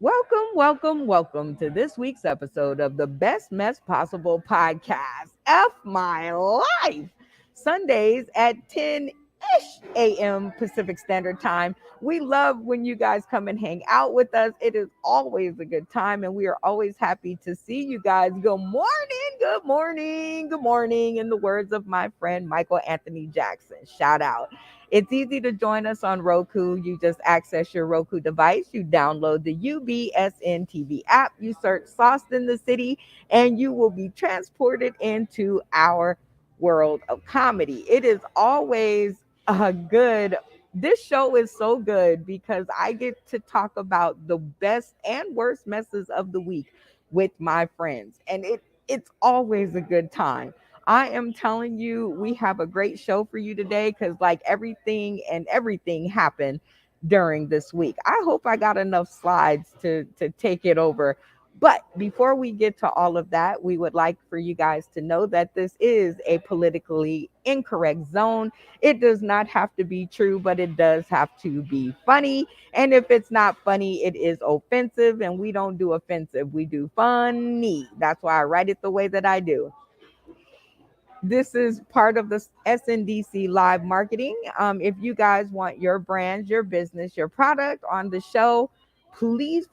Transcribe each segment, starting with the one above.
Welcome to this week's episode of the Best Mess Possible podcast. F my life. Sundays at 10-ish a.m. Pacific Standard Time. We love when you guys come and hang out with us. It is always a good time, and we are always happy to see you guys. Good morning, good morning, good morning. In the words of my friend Michael Anthony Jackson, shout out. It's easy to join us on Roku. You just access your Roku device, you download the UBSN TV app, you search Sauced in the City, and you will be transported into our world of comedy. It is always a good this show is so good because I get to talk about the best and worst messes of the week with my friends. And it's always a good time. I am telling you, we have a great show for you today because, like, everything happened during this week. I hope I got enough slides to take it over. But before we get to all of that, we would like for you guys to know that this is a politically incorrect zone. It does not have to be true, but it does have to be funny. And if it's not funny, it is offensive. And we don't do offensive, we do funny. That's why I write it the way that I do. This is part of the SNDC live marketing. If you guys want your brand, your business, your product on the show, please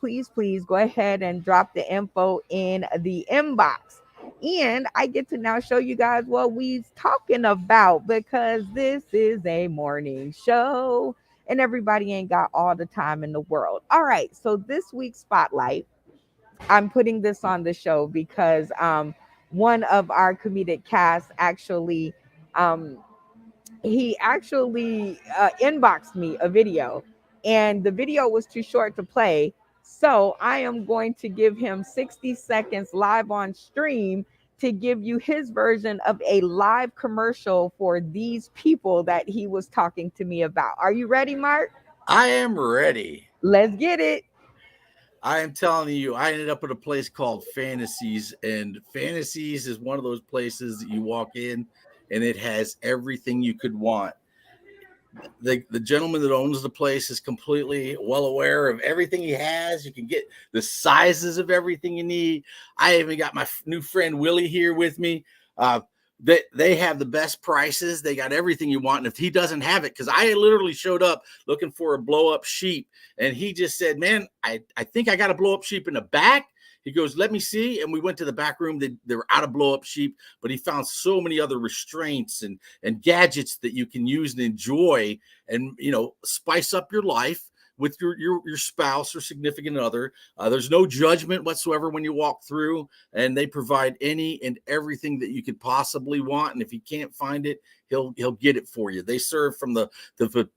go ahead and drop the info in the inbox. And I get to now show you guys what we's talking about because this is a morning show and everybody ain't got all the time in the world. All right, so this week's spotlight, I'm putting this on the show because one of our comedic cast actually um, he actually inboxed me a video, and the video was too short to play. So I am going to give him 60 seconds live on stream to give you his version of a live commercial for these people that he was talking to me about. Are you ready, Mark? I am ready. Let's get it. I am telling you, I ended up at a place called Fantasies, and Fantasies is one of those places that you walk in and it has everything you could want. The gentleman that owns the place is completely well aware of everything he has. You can get the sizes of everything you need. I even got my new friend Willie here with me. They have the best prices. They got everything you want. And if he doesn't have it, because I literally showed up looking for a blow up sheep, and he just said, "Man, I think I got a blow up sheep in the back." He goes, "Let me see." And we went to the back room. They were out of blow up sheep, but he found so many other restraints and gadgets that you can use and enjoy and, spice up your life with your spouse or significant other. There's no judgment whatsoever when you walk through, and they provide any and everything that you could possibly want. And if you can't find it, he'll get it for you. They serve from the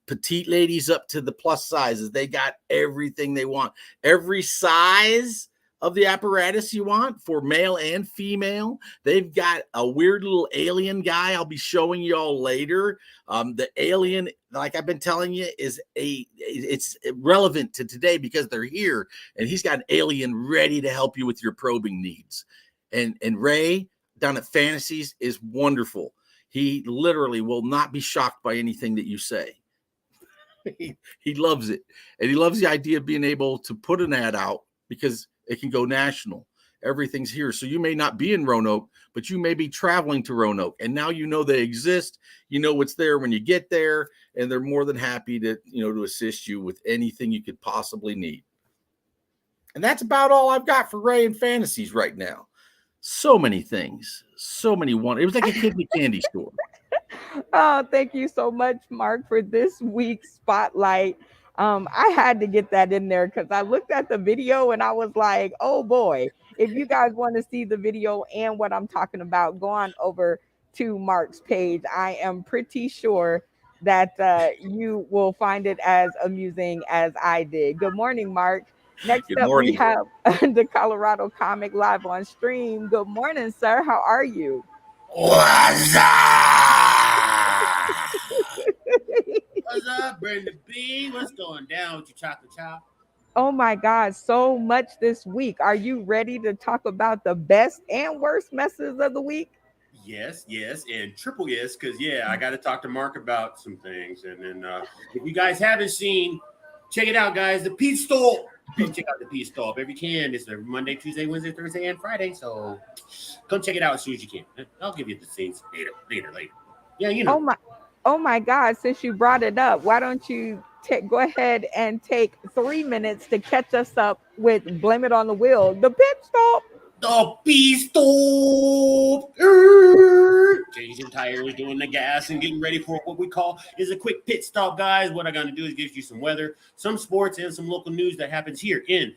petite ladies up to the plus sizes. They got everything they want, every size of the apparatus you want for male and female. They've got a weird little alien guy I'll be showing y'all later. The alien, like I've been telling you, it's relevant to today because they're here, and he's got an alien ready to help you with your probing needs. And Ray down at Fantasies is wonderful. He literally will not be shocked by anything that you say. He loves it, and he loves the idea of being able to put an ad out because it can go national. Everything's here. So you may not be in Roanoke, but you may be traveling to Roanoke. And now you know they exist. You know what's there when you get there. And they're more than happy to assist you with anything you could possibly need. And that's about all I've got for Ray and Fantasies right now. So many things. So many one. It was like a kid in a candy store. Oh, thank you so much, Mark, for this week's spotlight. I had to get that in there because I looked at the video and I was like, oh boy. If you guys want to see the video and what I'm talking about, go on over to Mark's page. I am pretty sure that you will find it as amusing as I did. Good morning, Mark. Next Good up, we morning. have the Colorado Comic live on stream. Good morning, sir. How are you? What's up? What's up, Brenda B? What's going down with your chocolate chop? Oh my God, so much this week. Are you ready to talk about the best and worst messes of the week? Yes, and triple yes, because I got to talk to Mark about some things. And then if you guys haven't seen, check it out, guys. The Pete Stole Please check out the Pizza Stop every can. It's every Monday, Tuesday, Wednesday, Thursday, and Friday. So come check it out as soon as you can. I'll give you the scenes later. Yeah, you know. Oh my, oh my God! Since you brought it up, why don't you go ahead and take 3 minutes to catch us up with "Blame It on the Wheel," the pit stop. The Pizza Stop. Changing tires, doing the gas, and getting ready for what we call is a quick pit stop, guys. What I'm going to do is give you some weather, some sports, and some local news that happens here in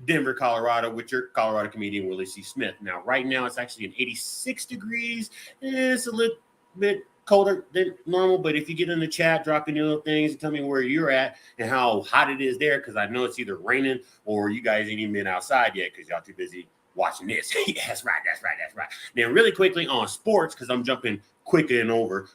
Denver, Colorado, with your Colorado comedian, Willie C. Smith. Now, right now, it's actually an 86 degrees. It's a little bit colder than normal, but if you get in the chat, drop any little things and tell me where you're at and how hot it is there, because I know it's either raining or you guys ain't even been outside yet because y'all too busy watching this. Yeah, that's right. Now, really quickly on sports, because I'm jumping quickly and over.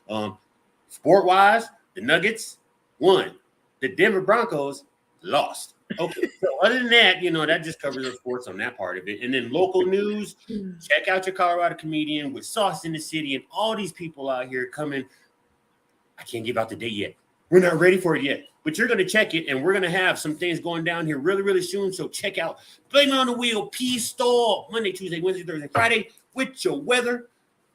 Sport-wise, the Nuggets won. The Denver Broncos lost. Okay, so other than that, that just covers the sports on that part of it. And then local news, check out your Colorado comedian with Sauce in the City and all these people out here coming. I can't give out the date yet. We're not ready for it yet, but you're going to check it, and we're going to have some things going down here really, really soon. So check out Blame It on the Wheel, Peace Store, Monday, Tuesday, Wednesday, Thursday, Friday, with your weather,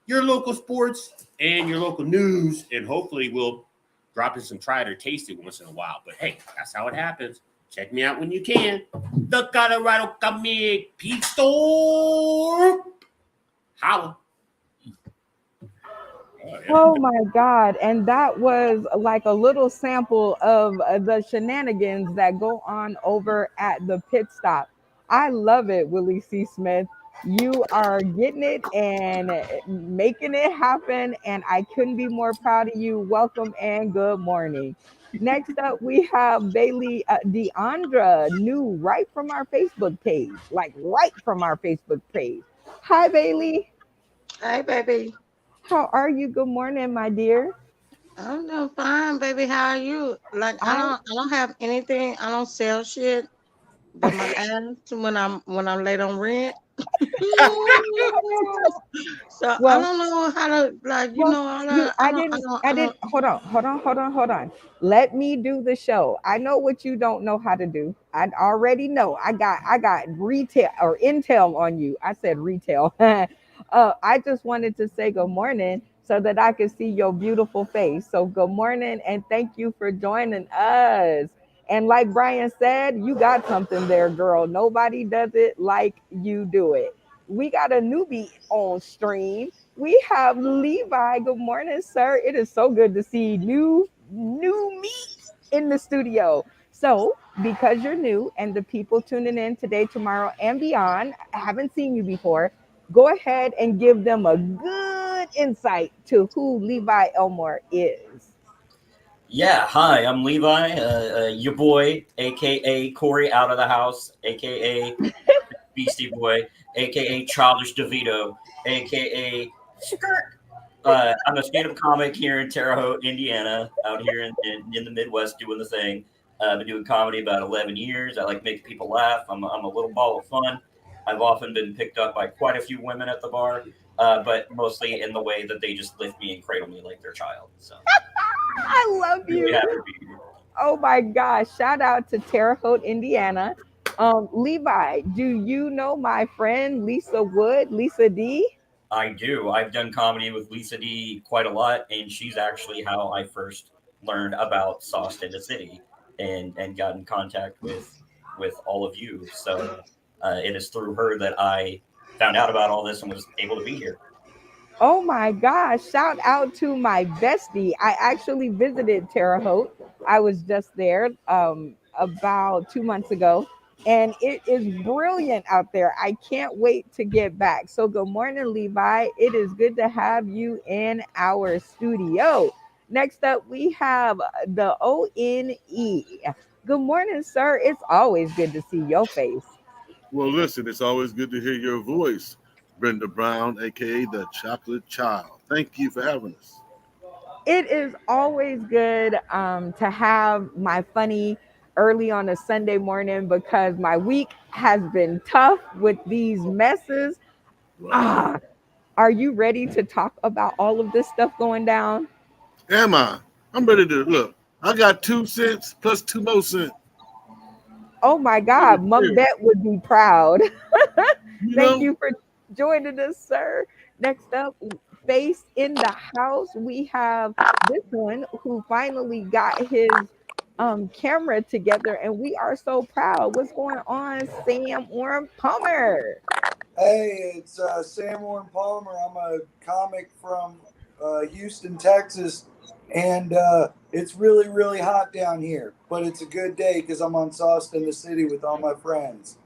your local sports, and your local news. And hopefully we'll drop in some try it or taste it once in a while. But hey, that's how it happens. Check me out when you can. The Colorado Comic Pizza Store. Holla. Oh my God. And that was like a little sample of the shenanigans that go on over at the pit stop. I love it, Willie C. Smith. You are getting it and making it happen. And I couldn't be more proud of you. Welcome and good morning. Next up, we have Bailey Deandra, new right from our Facebook page, like right from our Facebook page. Hi, Bailey. Hey, baby. How are you? Good morning, my dear. I'm doing fine, baby. How are you? Like, I I don't, I don't have anything. I don't sell shit but my ass when I'm late on rent. So I well, don't know how to like. well, you I I don't. didn't hold on. Let me do the show. I know what you don't know how to do. I already know. I got retail or intel on you. I said retail. I just wanted to say good morning so that I could see your beautiful face. So good morning and thank you for joining us. And like Brian said, you got something there, girl. Nobody does it like you do it. We got a newbie on stream. We have Levi. Good morning, sir. It is so good to see new meat in the studio. So, because you're new and the people tuning in today, tomorrow, and beyond haven't seen you before, go ahead and give them a good insight to who Levi Elmore is. Yeah, hi, I'm Levi, your boy, aka Corey out of the house, aka Beastie Boy, aka Childish DeVito, aka Skirt. I'm a stand-up comic here in Terre Haute, Indiana, out here in the Midwest doing the thing. I've been doing comedy about 11 years. I like making people laugh. I'm a little ball of fun. I've often been picked up by quite a few women at the bar, but mostly in the way that they just lift me and cradle me like their child. So I love really you. happy to be here. Oh my gosh. Shout out to Terre Haute, Indiana. Levi, do you know my friend Lisa Wood, Lisa D? I do. I've done comedy with Lisa D quite a lot, and she's actually how I first learned about Sauced in the City and got in contact with all of you. So it is through her that I found out about all this and was able to be here. Oh my gosh. Shout out to my bestie. I actually visited Terre Haute. I was just there about 2 months ago. And it is brilliant out there. I can't wait to get back. So, good morning, Levi. It is good to have you in our studio. Next up, we have the ONE. Good morning, sir. It's always good to see your face. Well, listen, it's always good to hear your voice, Brenda Brown, aka the Chocolate Child. Thank you for having us. It is always good to have my funny early on a Sunday morning because my week has been tough with these messes. Right. Ah, are you ready to talk about all of this stuff going down? Am I? I'm ready to look. I got 2 cents plus 2 more cents. Oh my Really God, Mom weird. Bet would be proud. You Thank know, you for joining us, sir. Next up, face in the house, we have this one who finally got his camera together, and we are so proud. What's going on, Sam Orm Palmer? Hey, it's Sam Warren Palmer. I'm a comic from Houston, Texas, and it's really, really hot down here. But it's a good day because I'm on Sauce in the City with all my friends.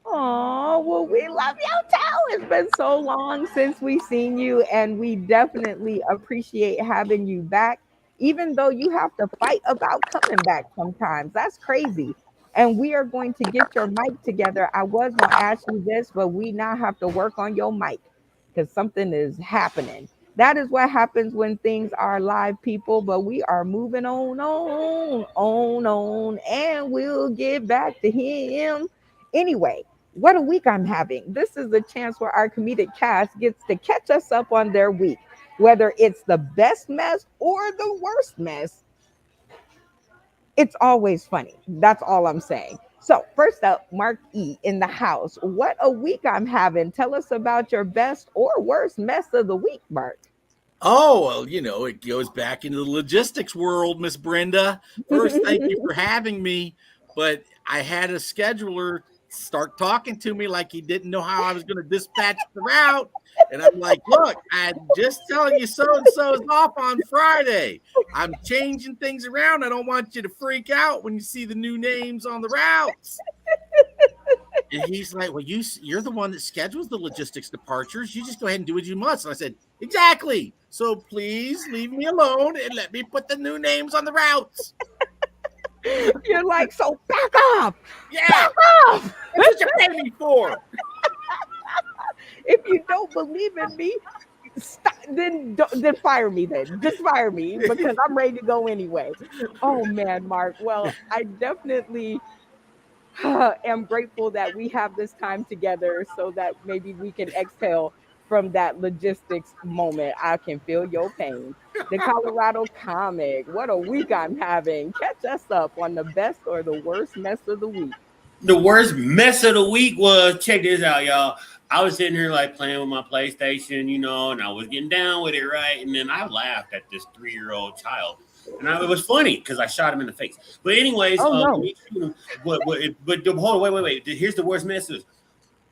Oh, well, we love you too. It's been so long since we've seen you, and we definitely appreciate having you back, even though you have to fight about coming back sometimes. That's crazy. And we are going to get your mic together. I was going to ask you this, but we now have to work on your mic because something is happening. That is what happens when things are live, people. But we are moving on, and we'll get back to him anyway. What a week I'm having. This is the chance where our comedic cast gets to catch us up on their week, whether it's the best mess or the worst mess. It's always funny. That's all I'm saying. So, first up, Mark E in the house. What a week I'm having. Tell us about your best or worst mess of the week, Mark. Oh, well, it goes back into the logistics world, Miss Brenda. First, thank you for having me. But I had a scheduler start talking to me like he didn't know how I was going to dispatch the route. And I'm like, look, I'm just telling you so and so is off on Friday. I'm changing things around. I don't want you to freak out when you see the new names on the routes. And he's like, well, you're the one that schedules the logistics departures. You just go ahead and do what you must. And I said, exactly. So please leave me alone and let me put the new names on the routes. You're like, so back off. Yeah, Back off. that's what you pay me for. If you don't believe in me, stop, then fire me then. Just fire me because I'm ready to go anyway. Oh man, Mark. Well, I definitely am grateful that we have this time together so that maybe we can exhale from that logistics moment. I can feel your pain. The Colorado comic. What a week I'm having. Catch us up on the best or the worst mess of the week. The worst mess of the week was, check this out, y'all. I was sitting here like playing with my PlayStation, and I was getting down with it, right? And then I laughed at this 3-year-old child. And it was funny because I shot him in the face. But anyways, Oh no. hold on, wait. Here's the worst message.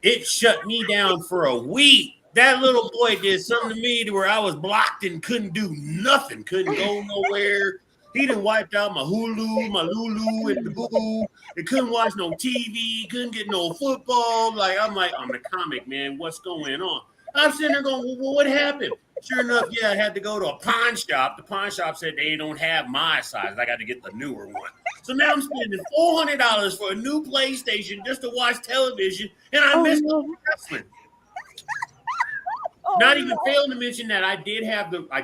It shut me down for a week. That little boy did something to me to where I was blocked and couldn't do nothing, couldn't go nowhere. He done wiped out my Hulu, my Lulu, and the boo. It couldn't watch no TV, couldn't get no football. I'm like, I'm the comic, man. What's going on? I'm sitting there going, well, what happened? Sure enough, yeah, I had to go to a pawn shop. The pawn shop said they don't have my size. I got to get the newer one. So now I'm spending $400 for a new PlayStation just to watch television, and I Oh missed the no. wrestling. Oh Not even no. failing to mention that I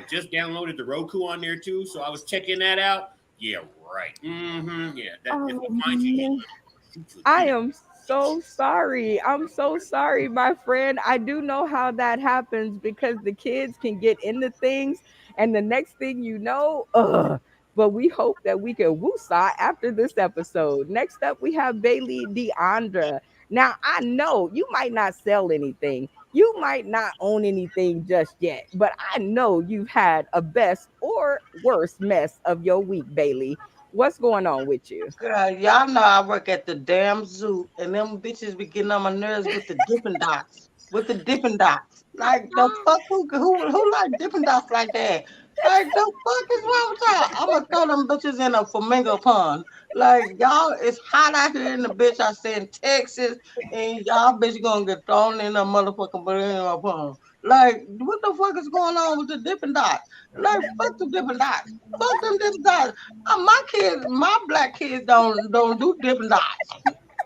just downloaded the Roku on there too, so I was checking that out. Yeah, right. Yeah, that if Oh we find you, man. shoot you I again. am so sorry. I'm so sorry, my friend. I do know how that happens because the kids can get into things, and the next thing you know, ugh. But we hope that we can woosah after this episode. Next up, we have Bailey Deandra. Now, I know you might not sell anything, you might not own anything just yet, but I know you've had a best or worst mess of your week, Bailey. What's going on with you? Girl, y'all know I work at the damn zoo, and them bitches be getting on my nerves with the Dippin' Dots. With the Dippin' Dots. Like, the fuck, who like Dippin' Dots like that? Like, the fuck is wrong with y'all? I'm gonna throw them bitches in a flamingo pond. Like, y'all, it's hot out here in the bitch. I say in Texas, and y'all bitch gonna get thrown in a motherfucking flamingo pond. Like, what the fuck is going on with the Dippin' Dots? Like, fuck the Dippin' Dots. Fuck them Dippin' Dots. My kids, my black kids don't do Dippin' Dots.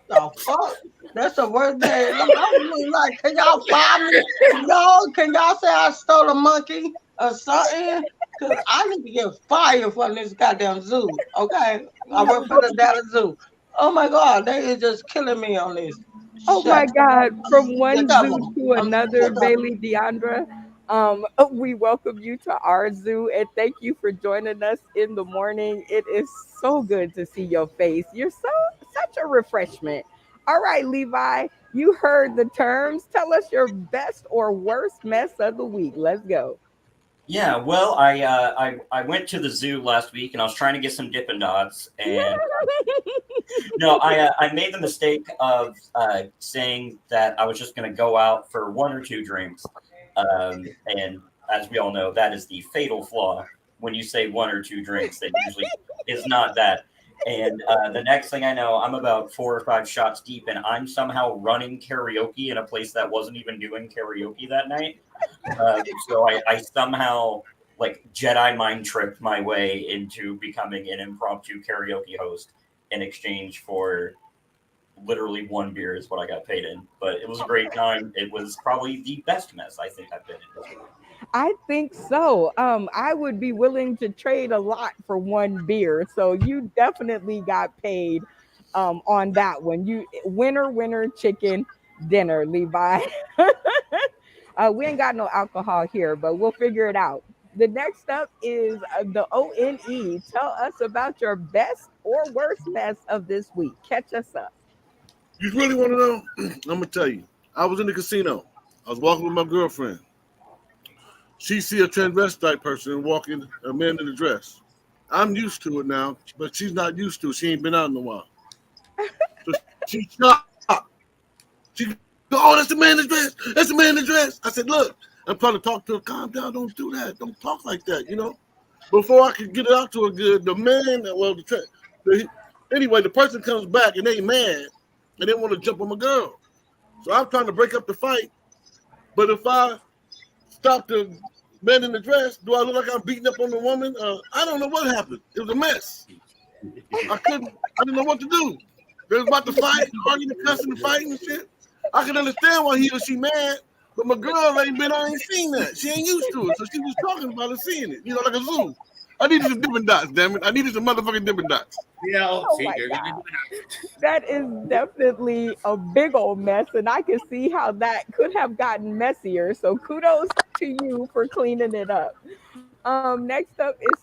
The fuck? That's the worst day. I'm really like, can y'all fire me? Can y'all say I stole a monkey or something? Cause I need to get fired from this goddamn zoo. Okay, I work for the Dallas Zoo. Oh my God, they is just killing me on this Oh shit. my God, I'm from sick one of zoo them. to I'm another, sick of them. Bailey Deandra. We welcome you to our zoo and thank you for joining us in the morning. It is so good to see your face. You're such get your refreshment. All right, Levi, you heard the terms. Tell us your best or worst mess of the week. Let's go. Yeah, well, I went to the zoo last week and I was trying to get some Dippin' Dots, and no, I made the mistake of saying that I was just going to go out for one or two drinks, and as we all know, that is the fatal flaw. When you say one or two drinks, that usually is not that. And the next thing I know, I'm about 4 or 5 shots deep, and I'm somehow running karaoke in a place that wasn't even doing karaoke that night. So I somehow like Jedi mind tricked my way into becoming an impromptu karaoke host in exchange for literally one beer is what I got paid in. But it was a great time. It was probably the best mess I think I've been in this week. I think so. I would be willing to trade a lot for one beer. So you definitely got paid on that one. You winner, winner, chicken dinner, Levi. We ain't got no alcohol here, but we'll figure it out. The next up is the ONE. Tell us about your best or worst mess of this week. Catch us up. You really want to know? I'm gonna tell you. I was in the casino. I was walking with my girlfriend. She see a transvestite person walking a man in a dress. I'm used to it now, but she's not used to it. She ain't been out in a while. So she's shocked. She go, oh, that's the man in the dress. That's the man in the dress. I said, look, I'm trying to talk to her. Calm down. Don't do that. Don't talk like that, you know? Before I could get it out to her good, the man, well, anyway, the person comes back and they mad and they want to jump on my girl. So I'm trying to break up the fight. But if I stop the man in the dress, do I look like I'm beating up on the woman? I don't know what happened. It was a mess. I didn't know what to do. They was about to fight, arguing, cussing, and fighting and shit. I can understand why he or she mad, but my girl ain't seen that. She ain't used to it, so she was talking about it, seeing it, like a zoo. I needed some Dippin' Dots, damn it. I needed some motherfucking Dippin' Dots. Oh See, my there God. you That is definitely a big old mess, and I can see how that could have gotten messier. So kudos to you for cleaning it up. Next up is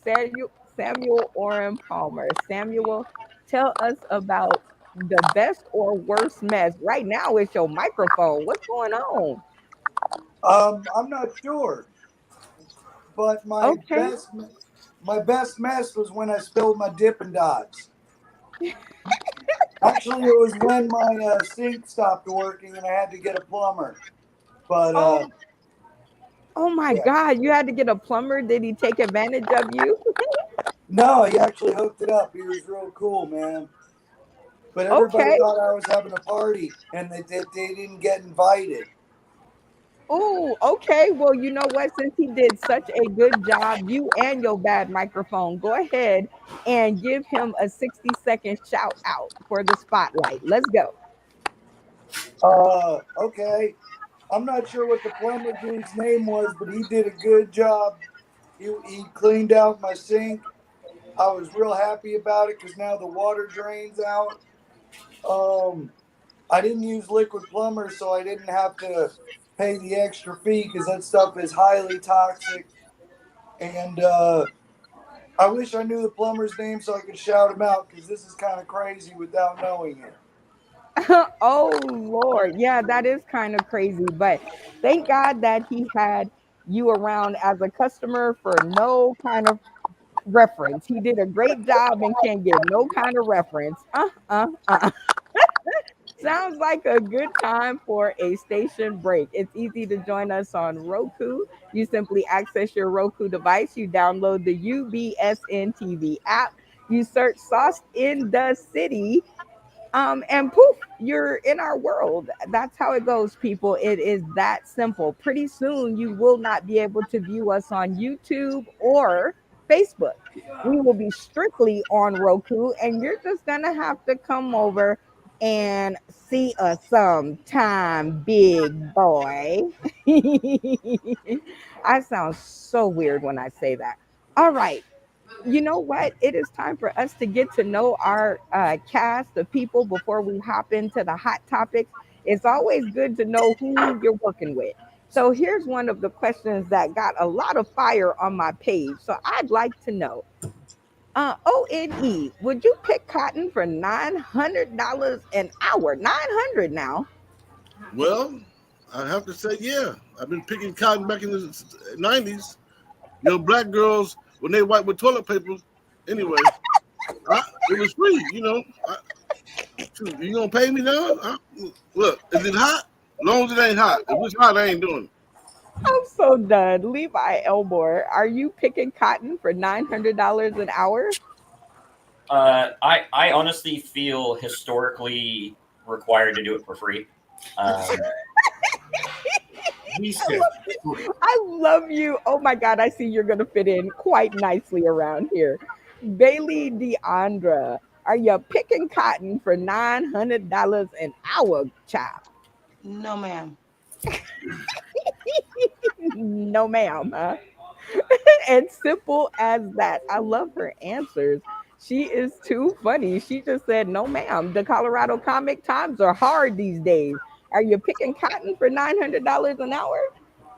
Samuel Oren Palmer. Samuel, tell us about the best or worst mess. Right now, it's your microphone. What's going on? I'm not sure, but Okay. my best mess was when I spilled my Dippin' Dots. Actually, it was when my sink stopped working and I had to get a plumber. But Oh, oh my yeah, God! You had to get a plumber. Did he take advantage of you? no, he actually hooked it up. He was real cool, man. But everybody Okay. thought I was having a party, and they didn't get invited. Oh, okay. Well, you know what? Since he did such a good job, you and your bad microphone, go ahead and give him a 60-second shout out for the spotlight. Let's go. Okay. I'm not sure what the plumber dude's name was, but he did a good job. He cleaned out my sink. I was real happy about it because now the water drains out. Um, I didn't use liquid plumber, so I didn't have to pay the extra fee because that stuff is highly toxic. And I wish I knew the plumber's name so I could shout him out because this is kind of crazy without knowing it. Oh, Lord. Yeah, that is kind of crazy. But thank God that he had you around as a customer for no kind of reference. He did a great job and can't get no kind of reference. Sounds like a good time for a station break. It's easy to join us on Roku. You simply access your Roku device, you download the UBSN TV app, you search Sauce in the City, and poof, you're in our world. That's how it goes, people. It is that simple. Pretty soon, you will not be able to view us on YouTube or Facebook. We will be strictly on Roku, and you're just gonna have to come over and see us sometime, big boy. I sound so weird when I say that. All right, you know what? It is time for us to get to know our cast of people before we hop into the hot topics. It's always good to know who you're working with. So here's one of the questions that got a lot of fire on my page. So I'd like to know, ONE, would you pick cotton for $900 an hour? 900 now. Well, I have to say, yeah. I've been picking cotton back in the '90s. Black girls when they wipe with toilet paper. Anyway, it was free. Shoot, you gonna pay me now? Look, is it hot? As long as it ain't hot. If it's hot, I ain't doing it. I'm so done. Levi Elmore, are you picking cotton for $900 an hour? I honestly feel historically required to do it for free. Um, He said free. I love you. Oh my God, I see you're going to fit in quite nicely around here. Bailey Deandra, are you picking cotton for $900 an hour, child? No, ma'am. No, ma'am. Huh? And simple as that. I love her answers. She is too funny. She just said, no, ma'am. The Colorado comic times are hard these days. Are you picking cotton for $900 an hour?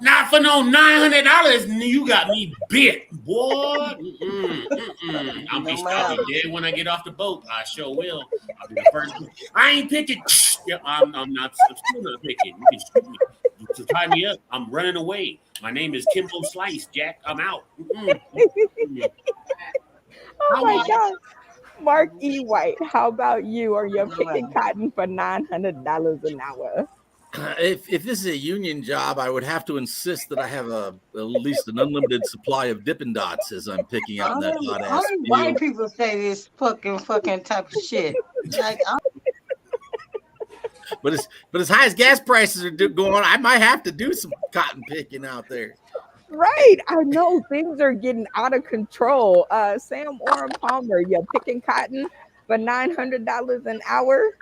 Not for no $900. You got me bit, boy. No, I'll be ma'am. dead when I get off the boat. I sure will. I'll be the first. I ain't picking. Yep, I'm not. I'm still not picking. You can shoot me to tie me up. I'm running away. My name is Kimbo Slice, Jack. I'm out. Oh How my I God. Mark E. White, how about you? Are you No, picking ma'am. cotton for $900 an hour? If this is a union job, I would have to insist that I have at least an unlimited supply of Dippin' Dots as I'm picking out in that hot ass Only white field. people say this fucking type of shit. Like, But as high as gas prices are going, I might have to do some cotton picking out there. Right. I know things are getting out of control. Sam Orem Palmer, you picking cotton for $900 an hour?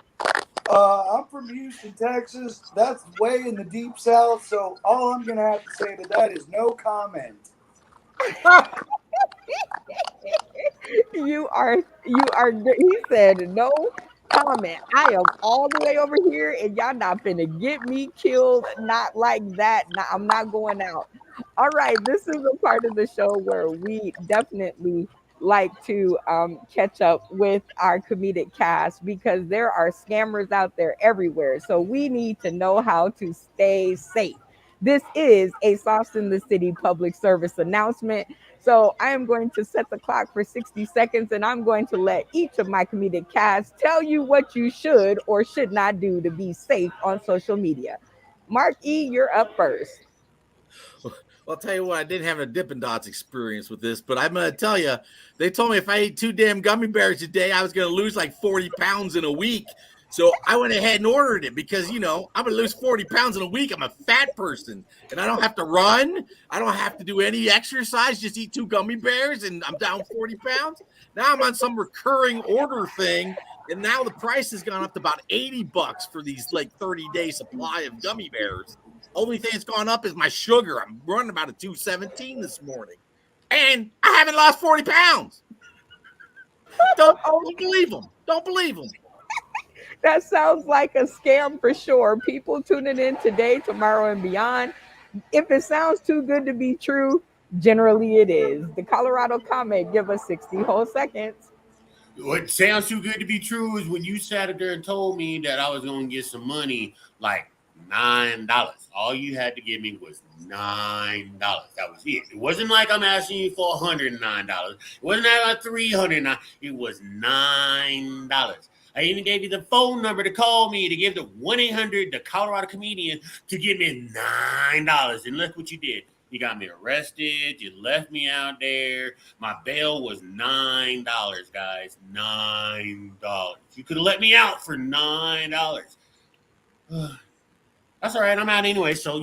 I'm from Houston, Texas. That's way in the deep south. So all I'm gonna have to say to that is no comment. He said no comment. I am all the way over here and y'all not finna get me killed. Not like that. I'm not going out. All right, this is a part of the show where we definitely like to catch up with our comedic cast because there are scammers out there everywhere. So we need to know how to stay safe. This is a Sauce in the City public service announcement. So I am going to set the clock for 60 seconds and I'm going to let each of my comedic cast tell you what you should or should not do to be safe on social media. Mark E, you're up first. Well, I'll tell you what, I didn't have a Dippin' Dots experience with this, but I'm going to tell you, they told me if I ate 2 damn gummy bears a day, I was going to lose like 40 pounds in a week. So I went ahead and ordered it because, I'm going to lose 40 pounds in a week. I'm a fat person and I don't have to run. I don't have to do any exercise, just eat 2 gummy bears and I'm down 40 pounds. Now I'm on some recurring order thing. And now the price has gone up to about $80 for these like 30-day supply of gummy bears. Only thing that's gone up is my sugar. I'm running about a 217 this morning. And I haven't lost 40 pounds. Don't believe them. Don't believe them. That sounds like a scam for sure. People tuning in today, tomorrow, and beyond. If it sounds too good to be true, generally it is. The Colorado Comet, give us 60 whole seconds. What sounds too good to be true is when you sat there and told me that I was going to get some money, like $9. All you had to give me was $9. That was it. It wasn't like I'm asking you for $109. It wasn't like $309. It was $9. I even gave you the phone number to call me to give the 1-800 the Colorado comedian to give me $9. And look what you did. You got me arrested. You left me out there. My bail was $9, guys. $9. You could have let me out for $9. That's all right. I'm out anyway. So,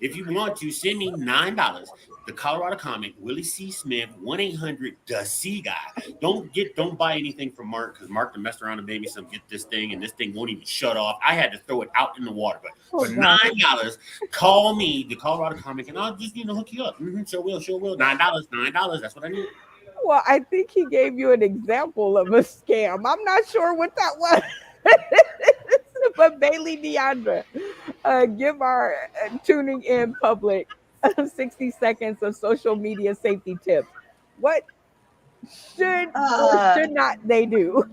if you want to, send me $9. The Colorado comic, Willie C. Smith, 1-800 the C guy. Don't buy anything from Mark because Mark done messed around and made me some get this thing and this thing won't even shut off. I had to throw it out in the water. But for $9, call me, the Colorado comic, and I'll just hook you up. Sure will. $9. That's what I need. Well, I think he gave you an example of a scam. I'm not sure what that was. But Bailey Deandra, give our tuning in public 60 seconds of social media safety tips. What should or Uh, should not they do?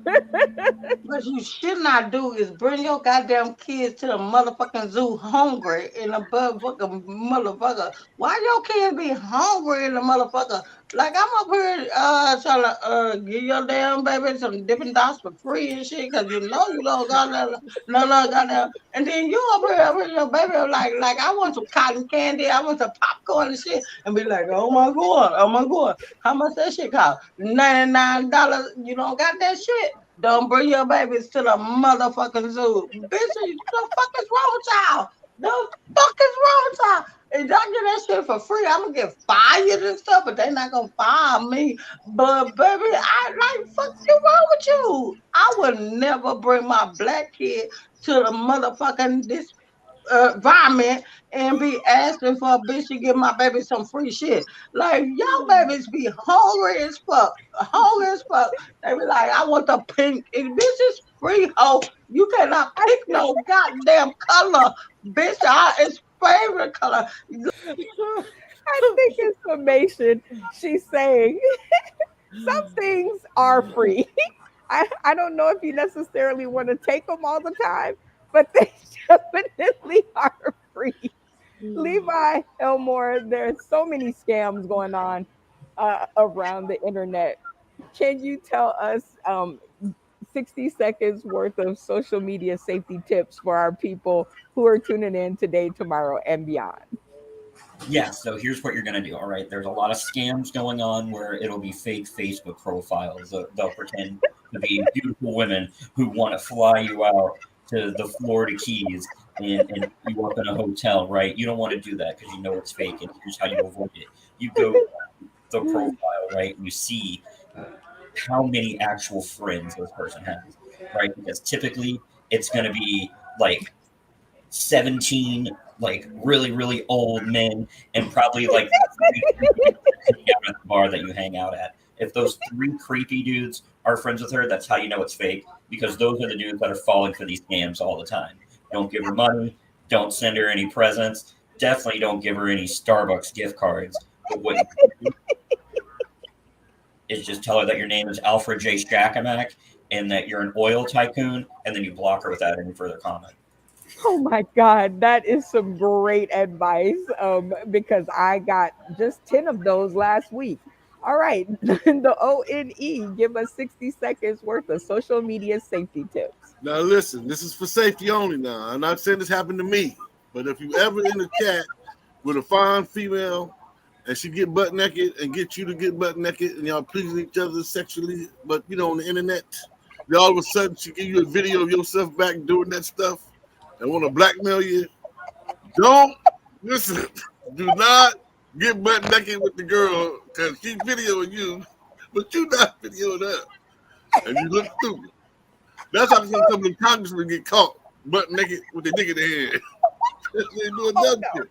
what you should not do is bring your goddamn kids to the motherfucking zoo hungry in a motherfucking motherfucker. Why your kids be hungry in the motherfucker? Like I'm up here trying to give your damn baby some Dippin' Dots for free and shit, cause you know you don't got no goddamn. And then you up here, your baby like I want some cotton candy, I want some popcorn and shit, and be like, oh my god, how much that shit cost? $99. You don't got that shit. Don't bring your babies to the motherfucking zoo. Bitch, the fuck is wrong with y'all? The fuck is wrong with y'all? If y'all get that shit for free, I'm gonna get fired and stuff, but they not gonna fire me. But baby, I like fuck you wrong with you. I would never bring my black kid to the motherfucking this environment and be asking for a bitch to give my baby some free shit. Like y'all babies be hungry as fuck, hungry as fuck. They be like, I want the pink. And bitch is free hoe. You cannot pick no goddamn color, bitch. It's favorite color. I think in summation, she's saying some things are free. I don't know if you necessarily want to take them all the time, but they definitely are free. Levi Elmore, there's so many scams going on around the internet. Can you tell us 60 seconds worth of social media safety tips for our people who are tuning in today, tomorrow, and beyond? Yeah, so here's what you're going to do. All right. There's a lot of scams going on where it'll be fake Facebook profiles. They'll pretend to be beautiful women who want to fly you out to the Florida Keys and you up in a hotel, right? You don't want to do that because you know it's fake. And here's how you avoid it. You go to the profile, right? And you see how many actual friends this person has, right? Because typically it's going to be like 17 like really old men and probably like 3 creepy dudes that hang out at the bar that you hang out at. If those 3 creepy dudes are friends with her, that's how you know it's fake, because those are the dudes that are falling for these scams all the time. Don't give her money, don't send her any presents, definitely don't give her any Starbucks gift cards. But what you do is just tell her that your name is Alfred J. Shakamak and that you're an oil tycoon, and then you block her without any further comment. Oh my God, that is some great advice because I got just 10 of those last week. All right, the ONE, give us 60 seconds worth of social media safety tips. Now listen, this is for safety only now. I'm not saying this happened to me, but if you ever in a chat with a fine female and she get butt naked and get you to get butt naked and y'all pleasing each other sexually, but you know on the internet, then all of a sudden she give you a video of yourself back doing that stuff and want to blackmail you, don't listen. Do not get butt naked with the girl because she's videoing you, but you not videoing her, and you look stupid. That's how some of the congressmen get caught butt naked with their dick in their hand. They doing dumb shit.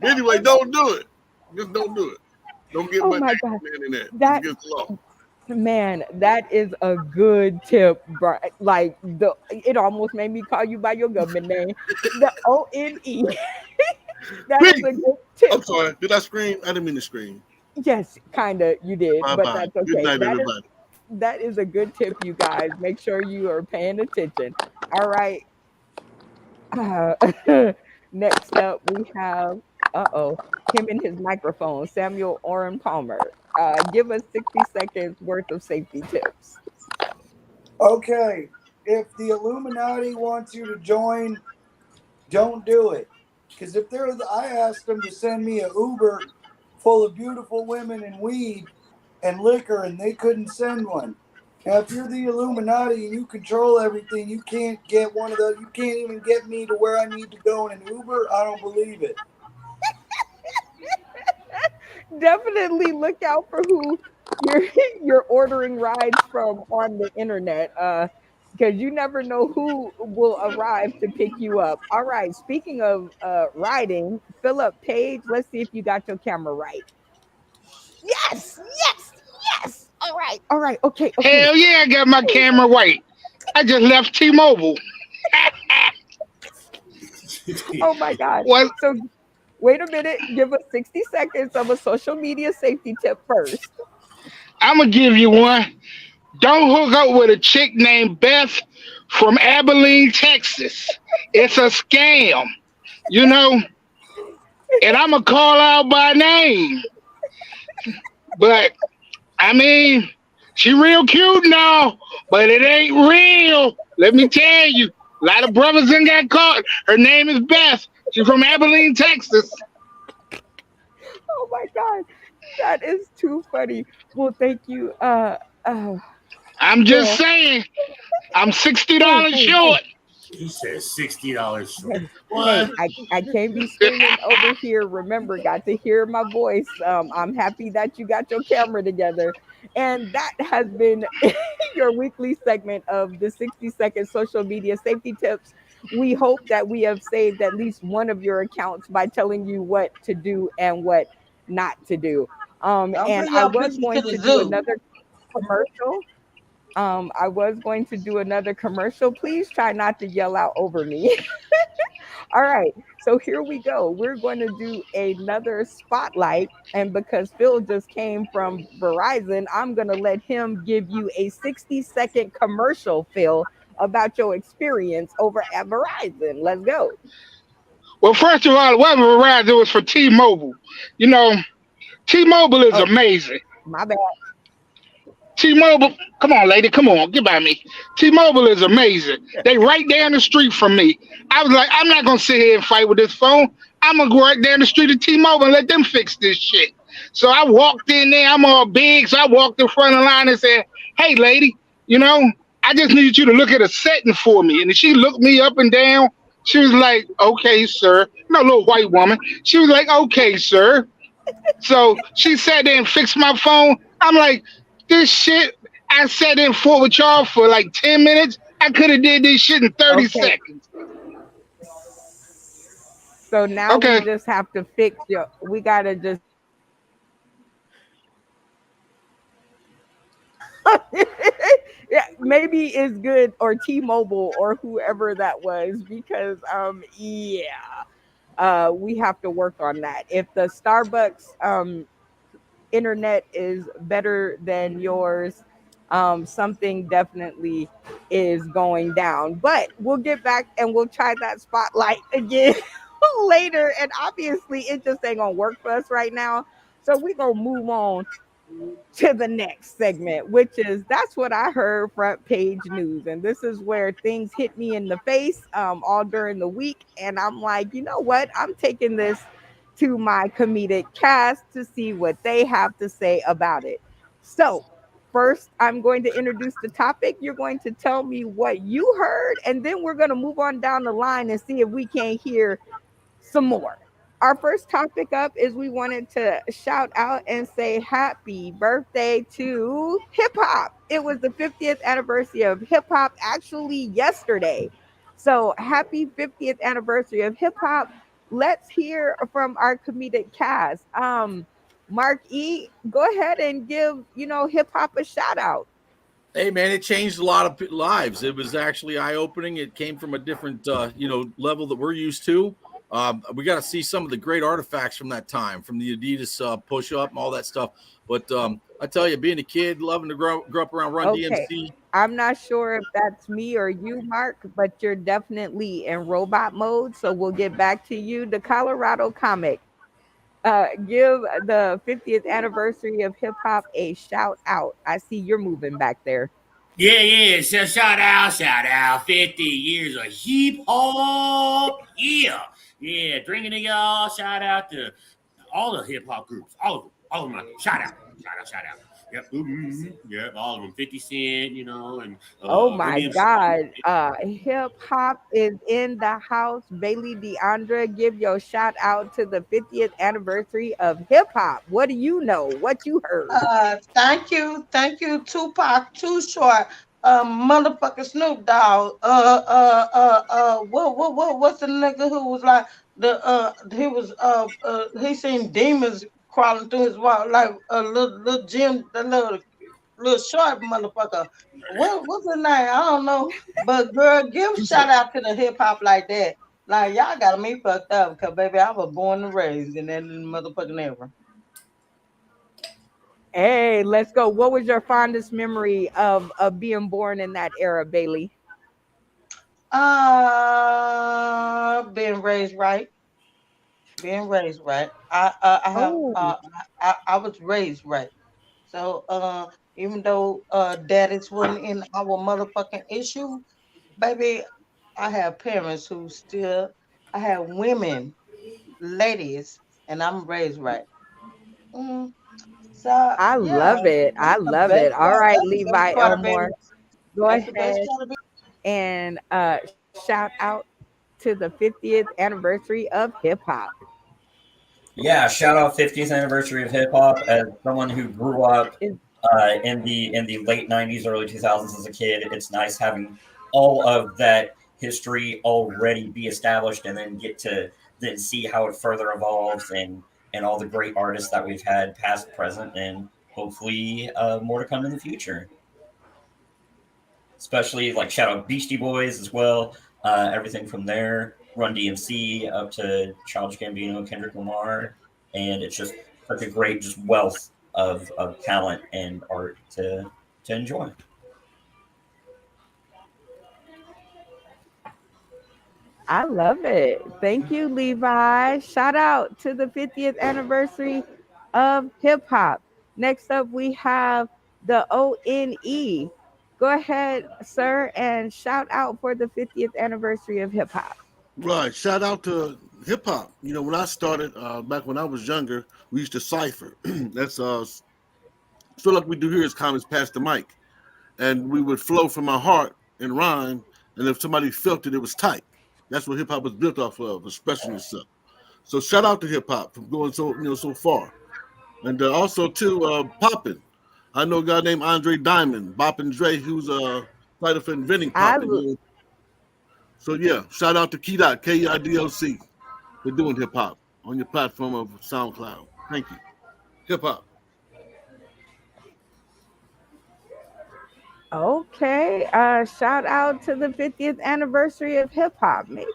Anyway, don't do it. Just don't do it. Don't get Oh butt my naked God, on the internet. It's that against the law. man, that is a good tip, bro. Like it almost made me call you by your government name. The ONE. That is Peace. a good tip. I'm sorry. Did I scream? I didn't mean to scream. Yes, kind of you did, but Bye-bye. that's Good okay. night, everybody. That is a good tip, you guys. Make sure you are paying attention. All right. Uh, next up, we have him and his microphone, Samuel Oren Palmer. Give us 60 seconds worth of safety tips. Okay, if the Illuminati wants you to join, don't do it. Because if I asked them to send me an Uber full of beautiful women and weed and liquor, and they couldn't send one. Now, if you're the Illuminati and you control everything, you can't get one of those. You can't even get me to where I need to go in an Uber. I don't believe it. Definitely look out for who you're you're ordering rides from on the internet. Because you never know who will arrive to pick you up. All right. Speaking of riding, Philip Page, let's see if you got your camera right. Yes, yes, yes. All right, all right. Okay, okay. Hell yeah, I got my camera right. I just left T-Mobile. Oh my God. What? So wait a minute. Give us 60 seconds of a social media safety tip first. I'm gonna give you one. Don't hook up with a chick named Beth from Abilene, Texas. It's a scam, you know. And I'm gonna call out by name, but I mean, she real cute now, but it ain't real. Let me tell you, a lot of brothers done got caught. Her name is Beth. She's from Abilene, Texas. Oh my God, that is too funny. Well, thank you, uh, I'm just Phil. saying, I'm sixty Hey, dollars hey, hey, short. He says $60 short. hey, hey, What? I can't be screaming over here. Remember, got to hear my voice. I'm happy that you got your camera together. And that has been your weekly segment of the 60-second social media safety tips. We hope that we have saved at least one of your accounts by telling you what to do and what not to do. Don't And bring I your was pictures to going the to do zoo. another commercial. I was going to do another commercial. Please try not to yell out over me. All right. So here we go. We're going to do another spotlight. And because Phil just came from Verizon, I'm going to let him give you a 60-second commercial, Phil, about your experience over at Verizon. Let's go. Well, first of all, it wasn't Verizon, it was for T-Mobile. You know, T-Mobile is Oh, amazing. my bad. T-Mobile, come on, lady, come on, get by me. T-Mobile is amazing. They right down the street from me. I was like, I'm not gonna sit here and fight with this phone. I'm gonna go right down the street to T-Mobile and let them fix this shit. So I walked in there. I'm all big, so I walked in front of the line and said, "Hey, lady, you know, I just need you to look at a setting for me." And she looked me up and down. She was like, "Okay, sir." No, little white woman. She was like, "Okay, sir." So she sat there and fixed my phone. I'm like, this shit. I sat in fought with y'all for like 10 minutes. I could have did this shit in 30 Okay. seconds. So now we Okay. just have to fix your, we got to just yeah, maybe it's good or T-Mobile or whoever that was because yeah, we have to work on that. If the Starbucks internet is better than yours, something definitely is going down. But we'll get back and we'll try that spotlight again later. And obviously, it just ain't gonna work for us right now. So we're gonna move on to the next segment, which is that's what I heard front page news. And this is where things hit me in the face all during the week. And I'm like, you know what? I'm taking this to my comedic cast to see what they have to say about it. So, first, I'm going to introduce the topic. You're going to tell me what you heard, and then we're going to move on down the line and see if we can't hear some more. Our first topic up is we wanted to shout out and say happy birthday to hip hop. It was the 50th anniversary of hip hop actually yesterday. So happy 50th anniversary of hip hop. Let's hear from our comedic cast. Mark E, go ahead and give, hip hop a shout out. Hey man, it changed a lot of lives. It was actually eye opening. It came from a different, level that we're used to. We got to see some of the great artifacts from that time, from the Adidas push up and all that stuff. But I tell you, being a kid, loving to grow up around Run Okay. DMC. I'm not sure if that's me or you, Mark, but you're definitely in robot mode. So we'll get back to you. The Colorado comic. Give the 50th anniversary of hip hop a shout out. I see you're moving back there. Yeah, yeah. So shout out, shout out. 50 years of hip hop. Yeah. Yeah. Drinking to y'all. Shout out to all the hip hop groups. All of them. All of them out there. Shout out. Shout out, shout out. Yep. Mm-hmm. Yep. All of them. 50 Cent, and Oh my Run DMC. God. Hip hop is in the house. Bailey DeAndre, give your shout out to the 50th anniversary of hip hop. What do you know? What you heard? Thank you, Tupac, Too Short, motherfucker Snoop Dogg, what's the nigga who was like he seen demons crawling through his wall like a little Jim, the little short motherfucker. What's his name? I don't know, but girl, give shout out to the hip hop like that. Like y'all got me fucked up because baby, I was born and raised in that motherfucking era. Hey, let's go. What was your fondest memory of being born in that era, Bailey? Being raised right. Being raised right. I have Oh, I was raised right. So even though daddies wasn't in our motherfucking issue, baby, I have parents who still I have women, ladies, and I'm raised right. Mm, so I yeah, love it. that's I the love best it. All part. right, That's the best Levi part of being. Elmore, go That's the best ahead part of being. and shout out to the 50th anniversary of hip hop. Yeah, shout out 50th anniversary of hip hop. As someone who grew up in the late 90s, early 2000s as a kid, it's nice having all of that history already be established, and then get to then see how it further evolves, and all the great artists that we've had, past, present, and hopefully more to come in the future. Especially like shout out Beastie Boys as well. Everything from there, Run DMC up to Childish Gambino, Kendrick Lamar, and it's just such a great just wealth of talent and art to enjoy. I love it. Thank you, Levi. Shout out to the 50th anniversary of hip hop. Next up, we have the ONE. Go ahead, sir, and shout out for the 50th anniversary of hip hop. Right. Shout out to hip hop. You know, when I started back when I was younger, we used to cipher. That's sort of like we do here as comics, pass the mic, and we would flow from our heart and rhyme. And if somebody felt it, it was tight. That's what hip hop was built off of, expressing yourself. So shout out to hip hop for going so far, and also to Poppin. I know a guy named Andre Diamond, Boppin' Dre, who's title for inventing I poppin'. So yeah, shout out to Key KIDOC for doing hip hop on your platform of SoundCloud. Thank you. Hip hop. okay. Shout out to the 50th anniversary of hip hop. Maybe.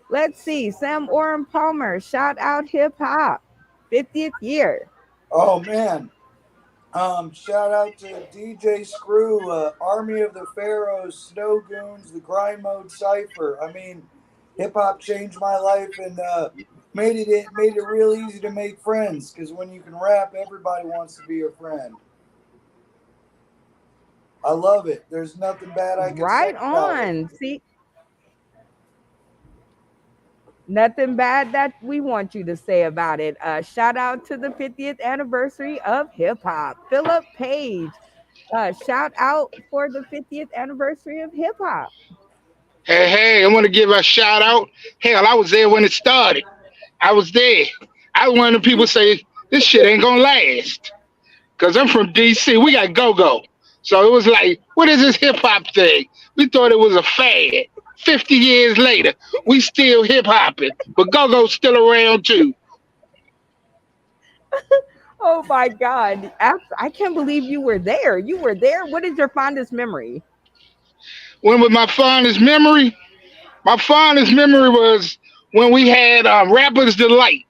Let's see. Sam Oren Palmer. Shout out hip hop. 50th year. Oh man. Shout out to DJ Screw, Army of the Pharaohs, Snow Goons, the Grind Mode Cipher. I mean, hip hop changed my life and made it real easy to make friends because when you can rap, everybody wants to be your friend. I love it. There's nothing bad I can say Right about it. on. See, nothing bad that we want you to say about it. Shout out to the 50th anniversary of hip hop. Philip Page. Shout out for the 50th anniversary of hip hop. Hey, hey, I want to give a shout out. Hell, I was there when it started. I was there. I was one of the people say this shit ain't gonna last. Cause I'm from DC. We got go go. So it was like, what is this hip hop thing? We thought it was a fad. 50 years later, we still hip hopping, but go go's still around too. Oh my God. I can't believe you were there. You were there. What is your fondest memory? When was my fondest memory? My fondest memory was when we had Rappers Delight.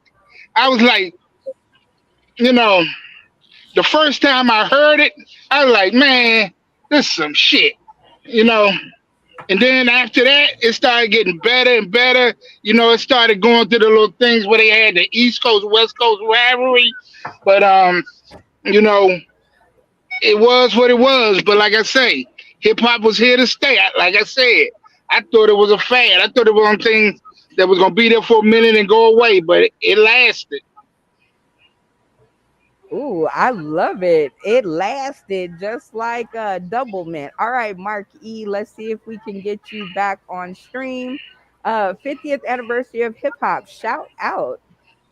I was like, you know, the first time I heard it, I was like, man, this is some shit, you know. And then after that, it started getting better and better. You know, it started going through the little things where they had the East Coast, West Coast rivalry. But you know, it was what it was. But like I say, hip hop was here to stay. Like I said, I thought it was a fad. I thought it was one thing that was gonna be there for a minute and go away, but it lasted. Ooh, I love it. It lasted just like a double mint. All right, Mark E, let's see if we can get you back on stream. 50th anniversary of hip hop. Shout out.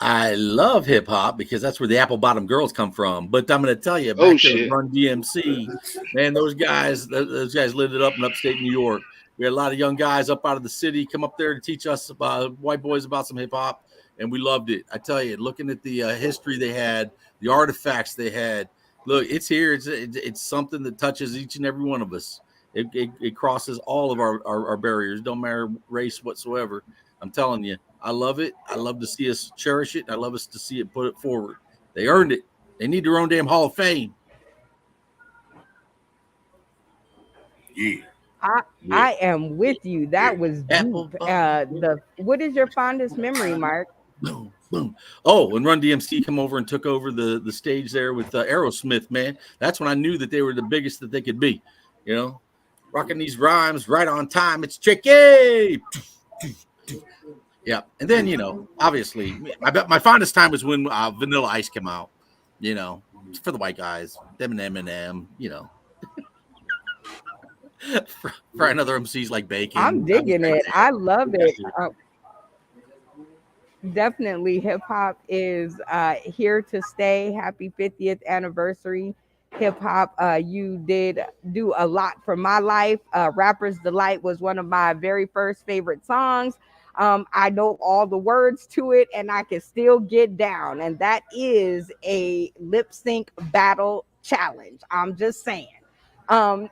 I love hip hop because that's where the apple bottom girls come from. But I'm going to tell you, Oh back there, shit. Run DMC, man, those guys lit it up in upstate New York. We had a lot of young guys up out of the city come up there to teach us about white boys about some hip hop, and we loved it. I tell you, looking at the history they had, the artifacts they had. Look, it's here. It's something that touches each and every one of us. It crosses all of our barriers. Don't matter race whatsoever. I'm telling you. I love it. I love to see us cherish it. I love us to see it put it forward. They earned it. They need their own damn Hall of Fame. Yeah. I am with you. That was Apple deep. bottom. What is your fondest memory, Mark? Boom, boom. Oh, when Run DMC come over and took over the stage there with Aerosmith, man, that's when I knew that they were the biggest that they could be. You know, rocking these rhymes right on time. It's tricky. Yeah, and then obviously, I bet my fondest time was when Vanilla Ice came out. You know, for the white guys, them and Eminem. For another MCs like Bacon. I'm digging it. I love it. Definitely, hip hop is here to stay. Happy 50th anniversary, hip hop. You did do a lot for my life. Rapper's Delight was one of my very first favorite songs. I know all the words to it and I can still get down. And that is a lip sync battle challenge. I'm just saying. Um,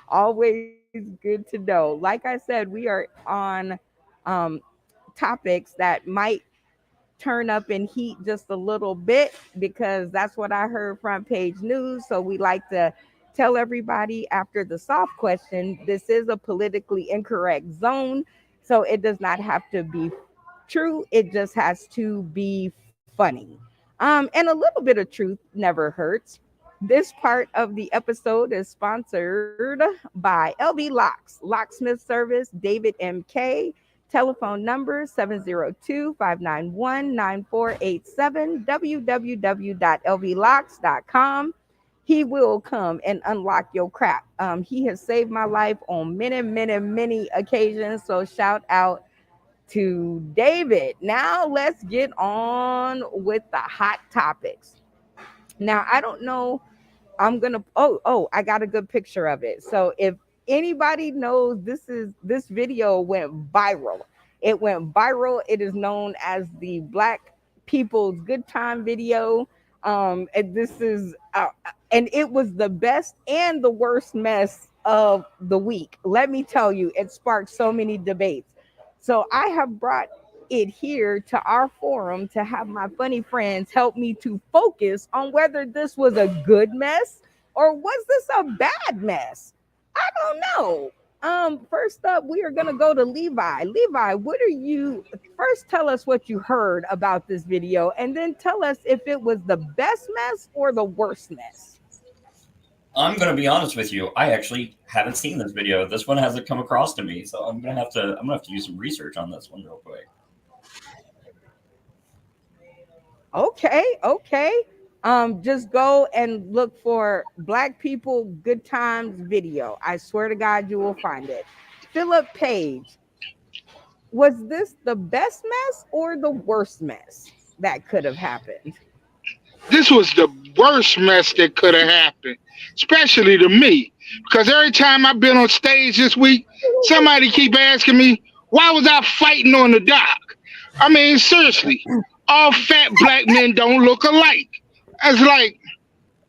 always good to know. Like I said, we are on um, topics that might turn up in heat just a little bit because that's what I heard front page news. So we like to tell everybody after the soft question, this is a politically incorrect zone. So it does not have to be true. It just has to be funny. And a little bit of truth never hurts. This part of the episode is sponsored by LB Locks, Locksmith Service, David MK. Telephone number 702-591-9487, www.lvlocks.com. He will come and unlock your crap. He has saved my life on many, many, many occasions. So shout out to David. Now let's get on with the hot topics. Now, I don't know. I got a good picture of it. So if anybody knows, this video went viral. It went viral. It is known as the Black People's Good Time video. And this is and it was the best and the worst mess of the week. Let me tell you, it sparked so many debates. So I have brought it here to our forum to have my funny friends help me to focus on whether this was a good mess or was this a bad mess. I don't know. First up, we are gonna go to Levi. Levi, what are you first? Tell us what you heard about this video, and then tell us if it was the best mess or the worst mess. I'm going to be honest with you. I actually haven't seen this video. This one hasn't come across to me, so I'm going to have to do some research on this one real quick. Okay. Just go and look for Black People Good Times video. I swear to God, you will find it. Philip Page, was this the best mess or the worst mess that could have happened? This was the worst mess that could have happened, especially to me. Because every time I've been on stage this week, somebody keep asking me, why was I fighting on the dock? I mean, seriously, all fat black men don't look alike. It's like,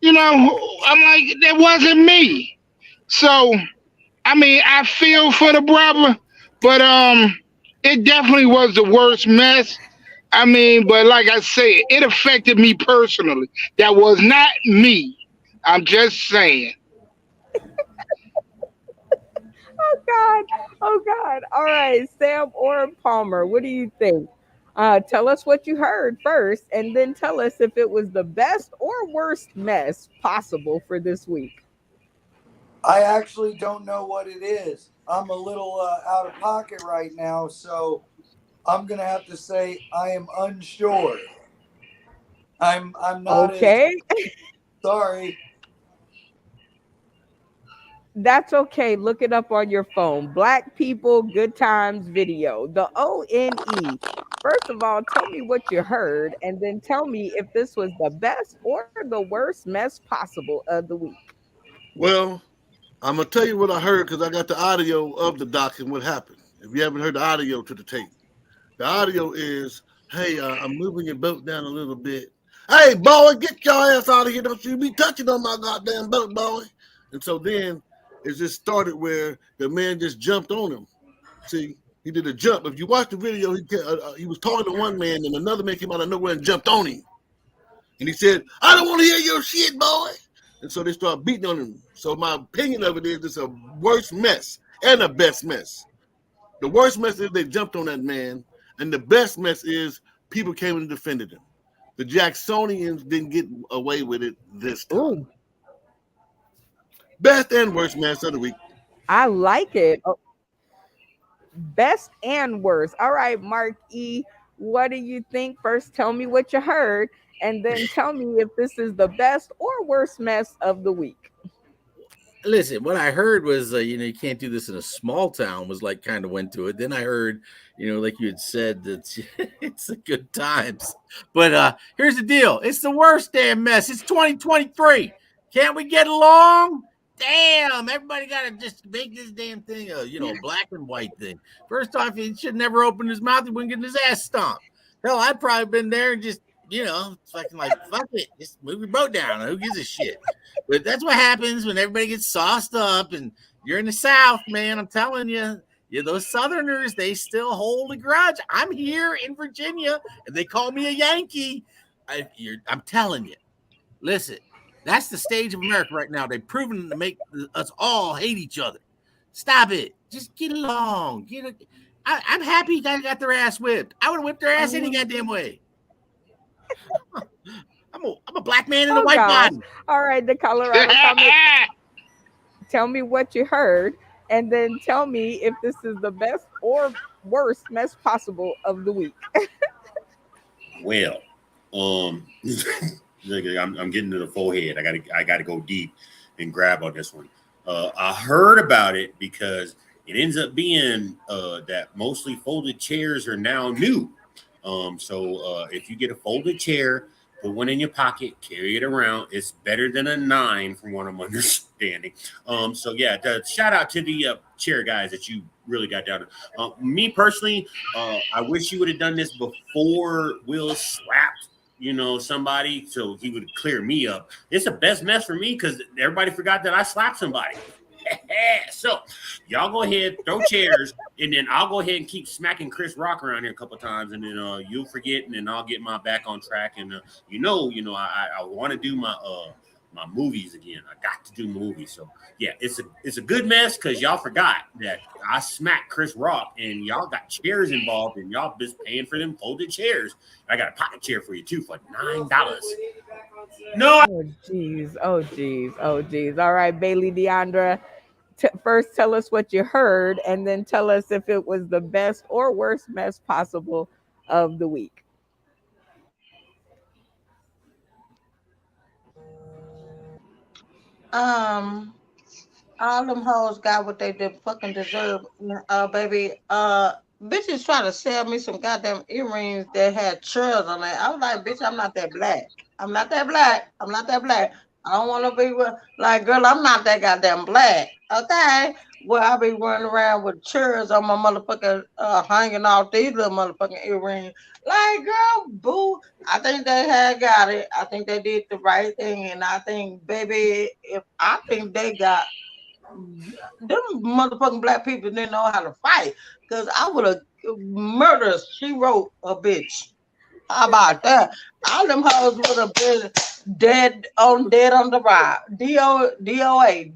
I'm like, that wasn't me. So, I mean, I feel for the brother, but it definitely was the worst mess. I mean, but like I said, it affected me personally. That was not me. I'm just saying. Oh God. All right, Sam or Palmer, what do you think? Tell us what you heard first, and then tell us if it was the best or worst mess possible for this week. I actually don't know what it is. I'm a little out of pocket right now, so I'm gonna have to say I am unsure. I'm not Okay. Sorry. That's okay. Look it up on your phone. Black People Good Times video. The ONE. First of all, tell me what you heard, and then tell me if this was the best or the worst mess possible of the week. Well, I'm gonna tell you what I heard because I got the audio of the doc and what happened. If you haven't heard the audio to the tape, the audio is, "Hey, I'm moving your boat down a little bit. Hey, boy, get your ass out of here! Don't you be touching on my goddamn boat, boy!" And so then it just started where the man just jumped on him. See, he did a jump. If you watch the video, he was talking to one man, and another man came out of nowhere and jumped on him. And he said, I don't want to hear your shit, boy. And so they start beating on him. So my opinion of it is it's a worse mess and a best mess. The worst mess is they jumped on that man, and the best mess is people came and defended him. The Jacksonians didn't get away with it this time. Ooh, Best and worst mess of the week. I like it. Oh, best and worst. All right, Mark E. What do you think? First, tell me what you heard, and then tell me if this is the best or worst mess of the week. Listen, what I heard was, you can't do this in a small town. Was like kind of went to it. Then I heard, like you had said, that it's a good times. But here's the deal: it's the worst damn mess. It's 2023. Can't we get along? Damn, everybody got to just make this damn thing a black and white thing. First off, he should never open his mouth. He wouldn't get his ass stomped. Hell, I'd probably been there and just fucking like, fuck it, just move your boat down. Who gives a shit? But that's what happens when everybody gets sauced up and you're in the South, man. I'm telling you, those Southerners, they still hold a grudge. I'm here in Virginia and they call me a Yankee. I'm telling you, listen, that's the stage of America right now. They've proven to make us all hate each other. Stop it. Just get along. I'm happy you guys got their ass whipped. I would have whipped their ass any goddamn way. I'm a black man in a Oh white gosh. body. All right, the Colorado comment. Tell me what you heard, and then tell me if this is the best or worst mess possible of the week. Well, I'm getting to the full head. I gotta go deep and grab on this one. I heard about it because it ends up being that mostly folded chairs are now new. So if you get a folded chair, put one in your pocket, carry it around. It's better than a 9, from what I'm understanding. So yeah, shout out to the chair guys that you really got down to. Me personally, I wish you would have done this before Will slapped somebody, so he would clear me up. It's the best mess for me because everybody forgot that I slapped somebody. So y'all go ahead, throw chairs, and then I'll go ahead and keep smacking Chris Rock around here a couple times, and then you'll forget, and then I'll get my back on track. And I want to do my movies again. I got to do movies. So yeah, it's a good mess because y'all forgot that I smacked Chris Rock, and y'all got chairs involved, and y'all just paying for them folded chairs. I got a pocket chair for you too for $9. No. Oh geez, oh geez, oh geez. All right, Bailey Deandra. First, tell us what you heard, and then tell us if it was the best or worst mess possible of the week. Um, all them hoes got what they did fucking deserve. Baby. Bitches try to sell me some goddamn earrings that had churls on it. I was like, bitch, I'm not that black. I'm not that black. I'm not that black. I don't want to be with, like, girl, I'm not that goddamn black. Okay? Well, I be running around with churls on my motherfucking, hanging off these little motherfucking earrings. Like, girl, boo. I think they had got it. I think they did the right thing. And I think, baby, if I think they got them motherfucking black people didn't know how to fight. Cause I would have murdered. She wrote a bitch. How about that? All them hoes would have been dead on the ride. DOA.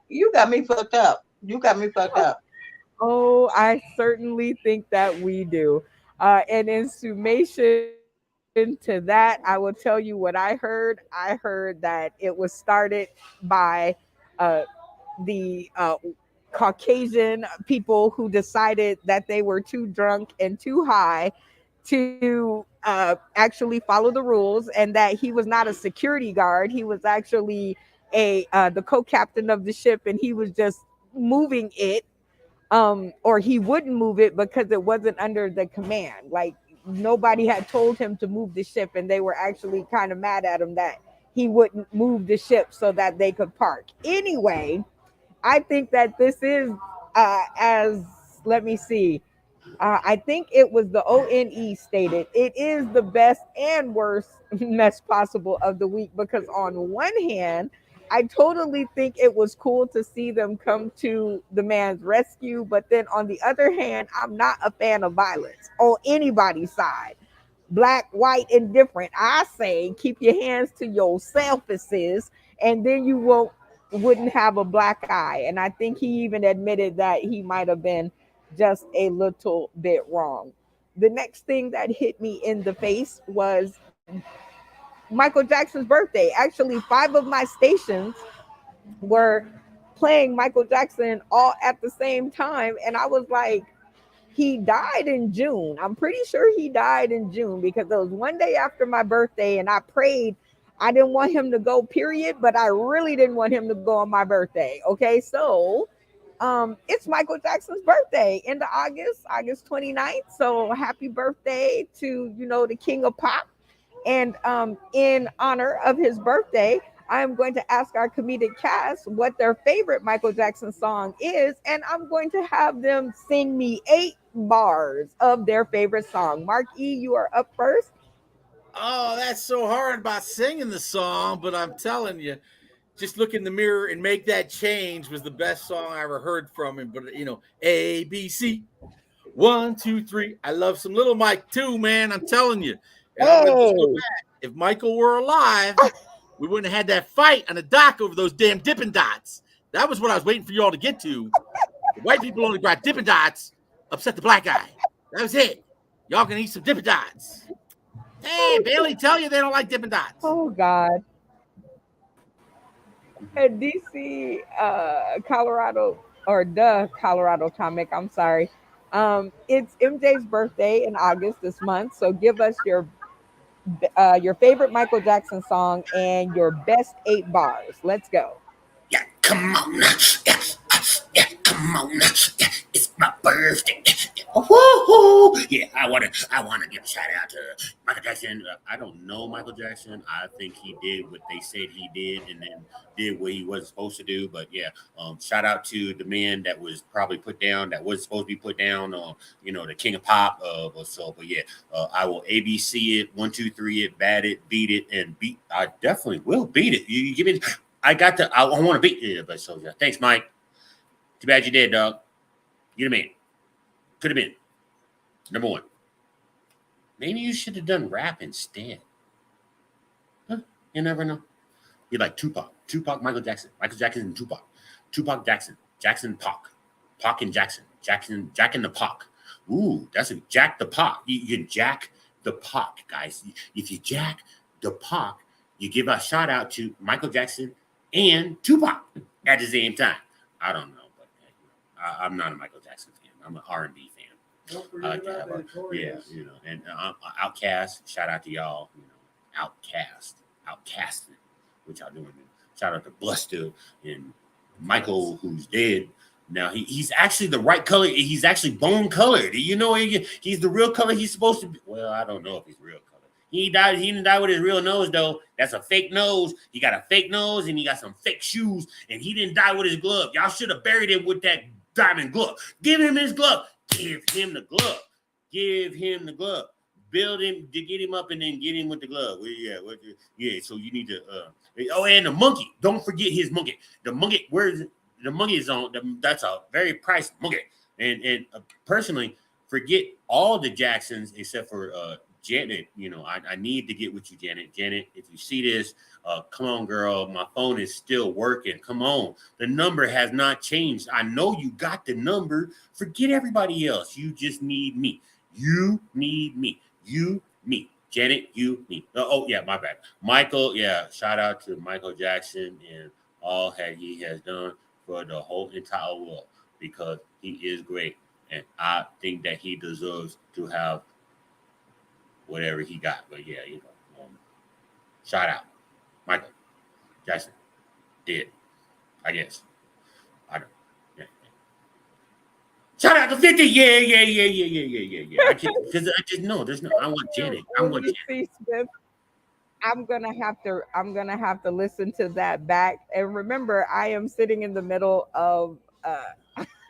You got me fucked up. You got me fucked up. Oh, I certainly think that we do. And in summation to that, I will tell you what I heard. I heard that it was started by uh, the Caucasian people who decided that they were too drunk and too high to actually follow the rules, and that he was not a security guard. He was actually the co-captain of the ship, and he was just moving it, or he wouldn't move it because it wasn't under the command. Like, nobody had told him to move the ship, and they were actually kind of mad at him that he wouldn't move the ship so that they could park. Anyway, I think that this is as let me see. I think it was the ONE stated it is the best and worst mess possible of the week, because on one hand, I totally think it was cool to see them come to the man's rescue, but then on the other hand, I'm not a fan of violence on anybody's side. black, white, and different. I say keep your hands to yourselfises, and then you wouldn't have a black eye. And I think he even admitted that he might have been just a little bit wrong. The next thing that hit me in the face was Michael Jackson's birthday. Actually, five of my stations were playing Michael Jackson all at the same time. And I was like, he died in June. I'm pretty sure he died in June because it was one day after my birthday, and I prayed. I didn't want him to go, period, but I really didn't want him to go on my birthday. Okay, so it's Michael Jackson's birthday in the August 29th. So happy birthday to the King of Pop. And in honor of his birthday, I am going to ask our comedic cast what their favorite Michael Jackson song is, and I'm going to have them sing me 8 bars of their favorite song. Mark E, you are up first. Oh, that's so hard about singing the song, but I'm telling you, just look in the mirror and make that change was the best song I ever heard from him. But ABC, 1, 2, 3. I love some Little Mike too, man. I'm telling you. And I'm gonna just go Hey, back. If Michael were alive, we wouldn't have had that fight on the dock over those damn Dippin' Dots. That was what I was waiting for you all to get to. The white people only brought Dippin' Dots, upset the black guy. That was it. Y'all can eat some Dippin' Dots. Hey, Bailey, tell you they don't like Dippin' Dots. oh God. DC, Colorado, or the Colorado comic. I'm sorry. It's MJ's birthday in August this month. So give us your favorite Michael Jackson song and your best 8 bars. Let's go. Yeah, come on. Yeah, come on. Yeah, it's my birthday. Yeah, woo-hoo. Yeah, I wanna give a shout out to Michael Jackson. I don't know Michael Jackson. I think he did what they said he did, and then did what he wasn't supposed to do. But yeah, shout out to the man that was probably put down, that was supposed to be put down. The king of pop. But yeah, I will ABC it, 1, 2, 3 it, bat it, beat it, and beat. I definitely will beat it. You give me. I want to beat you, but so yeah. Thanks, Mike. Too bad you did, dog. You'd have made. Could have been number one. Maybe you should have done rap instead. Huh? You never know. You're like Tupac, Michael Jackson, Michael Jackson and Tupac Jackson, Jackson Pac and Jack and the Pac. Ooh, that's a Jack the Pac. You jack the Pac, guys. If you jack the Pac, you give a shout out to Michael Jackson and Tupac at the same time. I don't know, but I'm not a Michael Jackson fan. I'm an R&B fan. Yeah, and Outcast. Shout out to y'all. Outcasting, which y'all doing. Shout out to Buster and Michael, who's dead. Now he's actually the right color. He's actually bone colored. He's the real color he's supposed to be. Well, I don't know if he's real color. He died. He didn't die with his real nose though. That's a fake nose. He got a fake nose and he got some fake shoes. And he didn't die with his glove. Y'all should have buried him with that diamond glove. Give him his glove. Give him the glove. Give him the glove. Build him to get him up and then get him with the glove. Yeah. So you need to. And the monkey. Don't forget his monkey. The monkey. Where is it? The monkey is on. That's a very priced monkey. And personally, forget all the Jacksons except for Janet. I need to get with you, Janet. Janet, if you see this, come on, girl. My phone is still working. Come on. The number has not changed. I know you got the number. Forget everybody else. You just need me. You need me. You, me. Janet, you, me. Oh, yeah, my bad. Michael, yeah, shout out to Michael Jackson and all that he has done for the whole entire world because he is great. And I think that he deserves to have whatever he got. But yeah, shout out. Michael Jackson did, I guess. I don't. Yeah. Shout out to 50. Yeah. I can't because I just know there's no. I want Janet. I want Janet. Smith, I'm gonna have to listen to that back. And remember, I am sitting in the middle of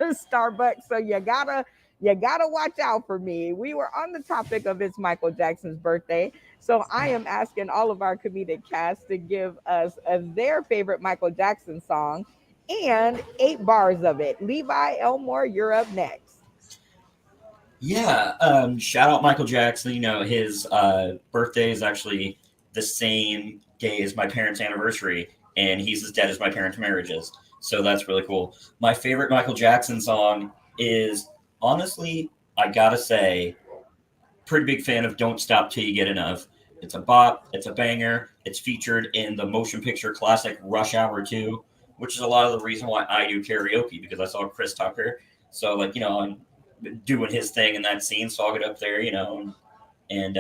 Starbucks, so you gotta watch out for me. We were on the topic of it's Michael Jackson's birthday, so I am asking all of our comedic cast to give us their favorite Michael Jackson song and 8 bars of it. Levi Elmore, you're up next. Yeah, shout out Michael Jackson. You know, his birthday is actually the same day as my parents' anniversary, and he's as dead as my parents' marriages. So that's really cool. My favorite Michael Jackson song is honestly, I gotta say, pretty big fan of "Don't Stop Till You Get Enough." It's a bop. It's a banger. It's featured in the motion picture classic Rush Hour 2, which is a lot of the reason why I do karaoke because I saw Chris Tucker. So like I'm doing his thing in that scene, so I'll get up there, and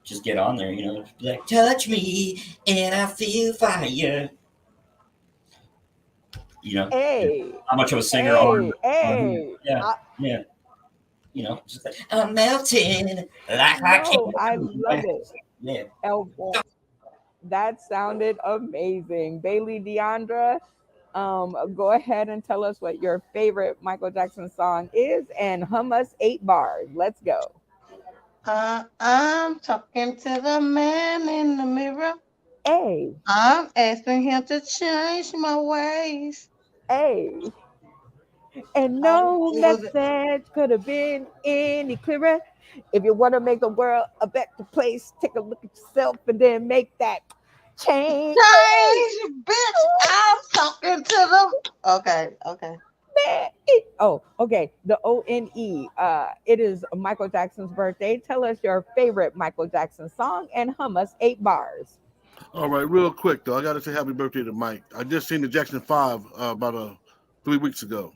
just get on there, be like touch me and I feel fire. You know, Hey, how much of a singer are hey, hey. yeah, yeah. Just like I'm melting like I No, can't I move. love it. Yeah. Elbow. That sounded amazing. Bailey Deandra, go ahead and tell us what your favorite Michael Jackson song is and hum us 8 bars. Let's go. I'm talking to the man in the mirror. Hey, I'm asking him to change my ways. hey. And I no feel the message could have been any clearer. If you want to make the world a better place, take a look at yourself and then make that change. Ooh, change, bitch. I'm talking to them. Okay, okay. man. Oh, okay. The ONE. It is Michael Jackson's birthday. Tell us your favorite Michael Jackson song and hum us 8 bars. All right, real quick though, I gotta say happy birthday to Mike. I just seen the Jackson Five about 3 weeks ago,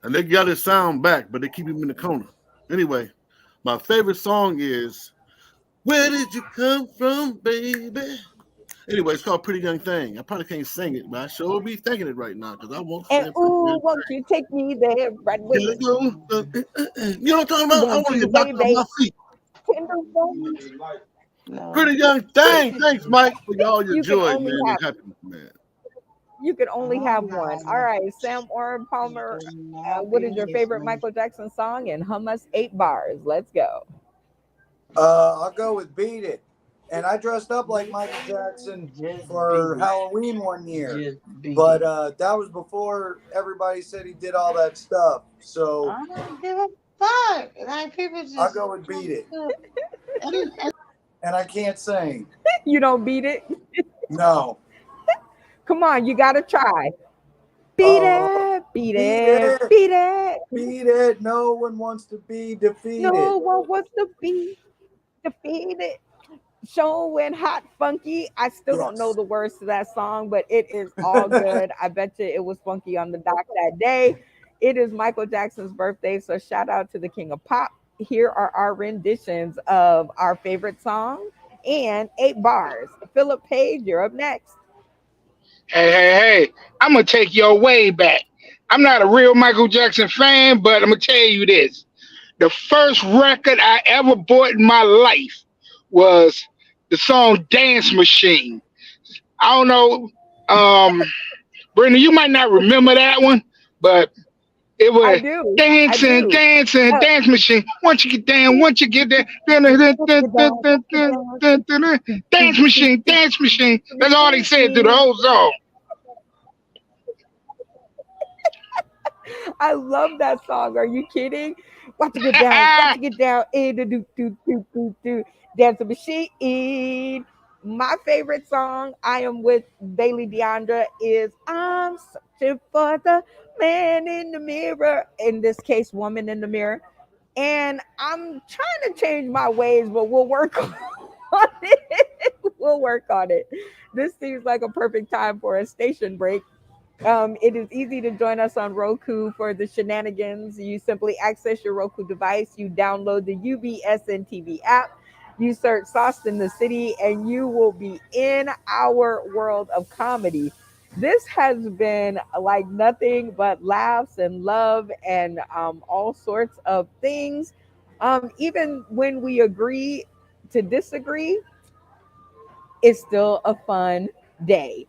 and they got his sound back, but they keep him in the corner. Anyway, my favorite song is "Where Did You Come From, Baby." Anyway, it's called "Pretty Young Thing." I probably can't sing it, but I sure be thinking it right now because I want to And say "Pretty ooh, Young won't you take me there right Thing." away? Gotta go. You know what I'm talking about? I One, want to two, get back on baby. my feet. Tender bones. No. Pretty Young Thing. Thanks, Mike, for all your You can joy, only man, and have happiness, man. you can only Oh have my one. All right, Sam Orr she Palmer. does not What be is your favorite listening. Michael Jackson song? And hum us 8 bars. Let's go. I'll go with "Beat It." And I dressed up like Michael Jackson Just beat for it. Halloween one year, Just beat but it. that was before everybody said he did all that stuff. So I don't give a fuck. Like people I'll just go with "Beat It." and And I can't sing. You don't beat it. No. Come on, you gotta try. Beat Uh, it, beat beat it, it. beat it. Beat it. No one wants to be defeated. No one wants to be defeated. Showing hot funky. I still don't know Yes. the words to that song, but it is all good. I bet you it was funky on the dock that day. It is Michael Jackson's birthday, so shout out to the King of Pop. Here are our renditions of our favorite song and 8 bars. Philip Page, you're up next. Hey, hey, hey, I'm gonna take your way back. I'm not a real Michael Jackson fan, but I'm gonna tell you this. The first record I ever bought in my life was the song Dance Machine. I don't know, Brenda, you might not remember that one, but it I was do. I dancing, do. dancing, Uh, dance machine. Once you get down, once you get there, Let's get down, let's get down. Do, do, dance do, machine, do, dance machine. do, That's all they said through the machine. whole song. I love that song. Are you kidding? Watch it get down. Watch it get down. Do do do do do do. Dance the machine. My favorite song, I am with Bailey Deandra, is I'm searching for the man in the mirror. In this case, woman in the mirror. And I'm trying to change my ways, but we'll work on it. We'll work on it. This seems like a perfect time for a station break. It is easy to join us on Roku for the shenanigans. You simply access your Roku device, you download the UBSN TV app, you search Sauce in the City, and you will be in our world of comedy. This has been like nothing but laughs and love and all sorts of things. Even when we agree to disagree, it's still a fun day.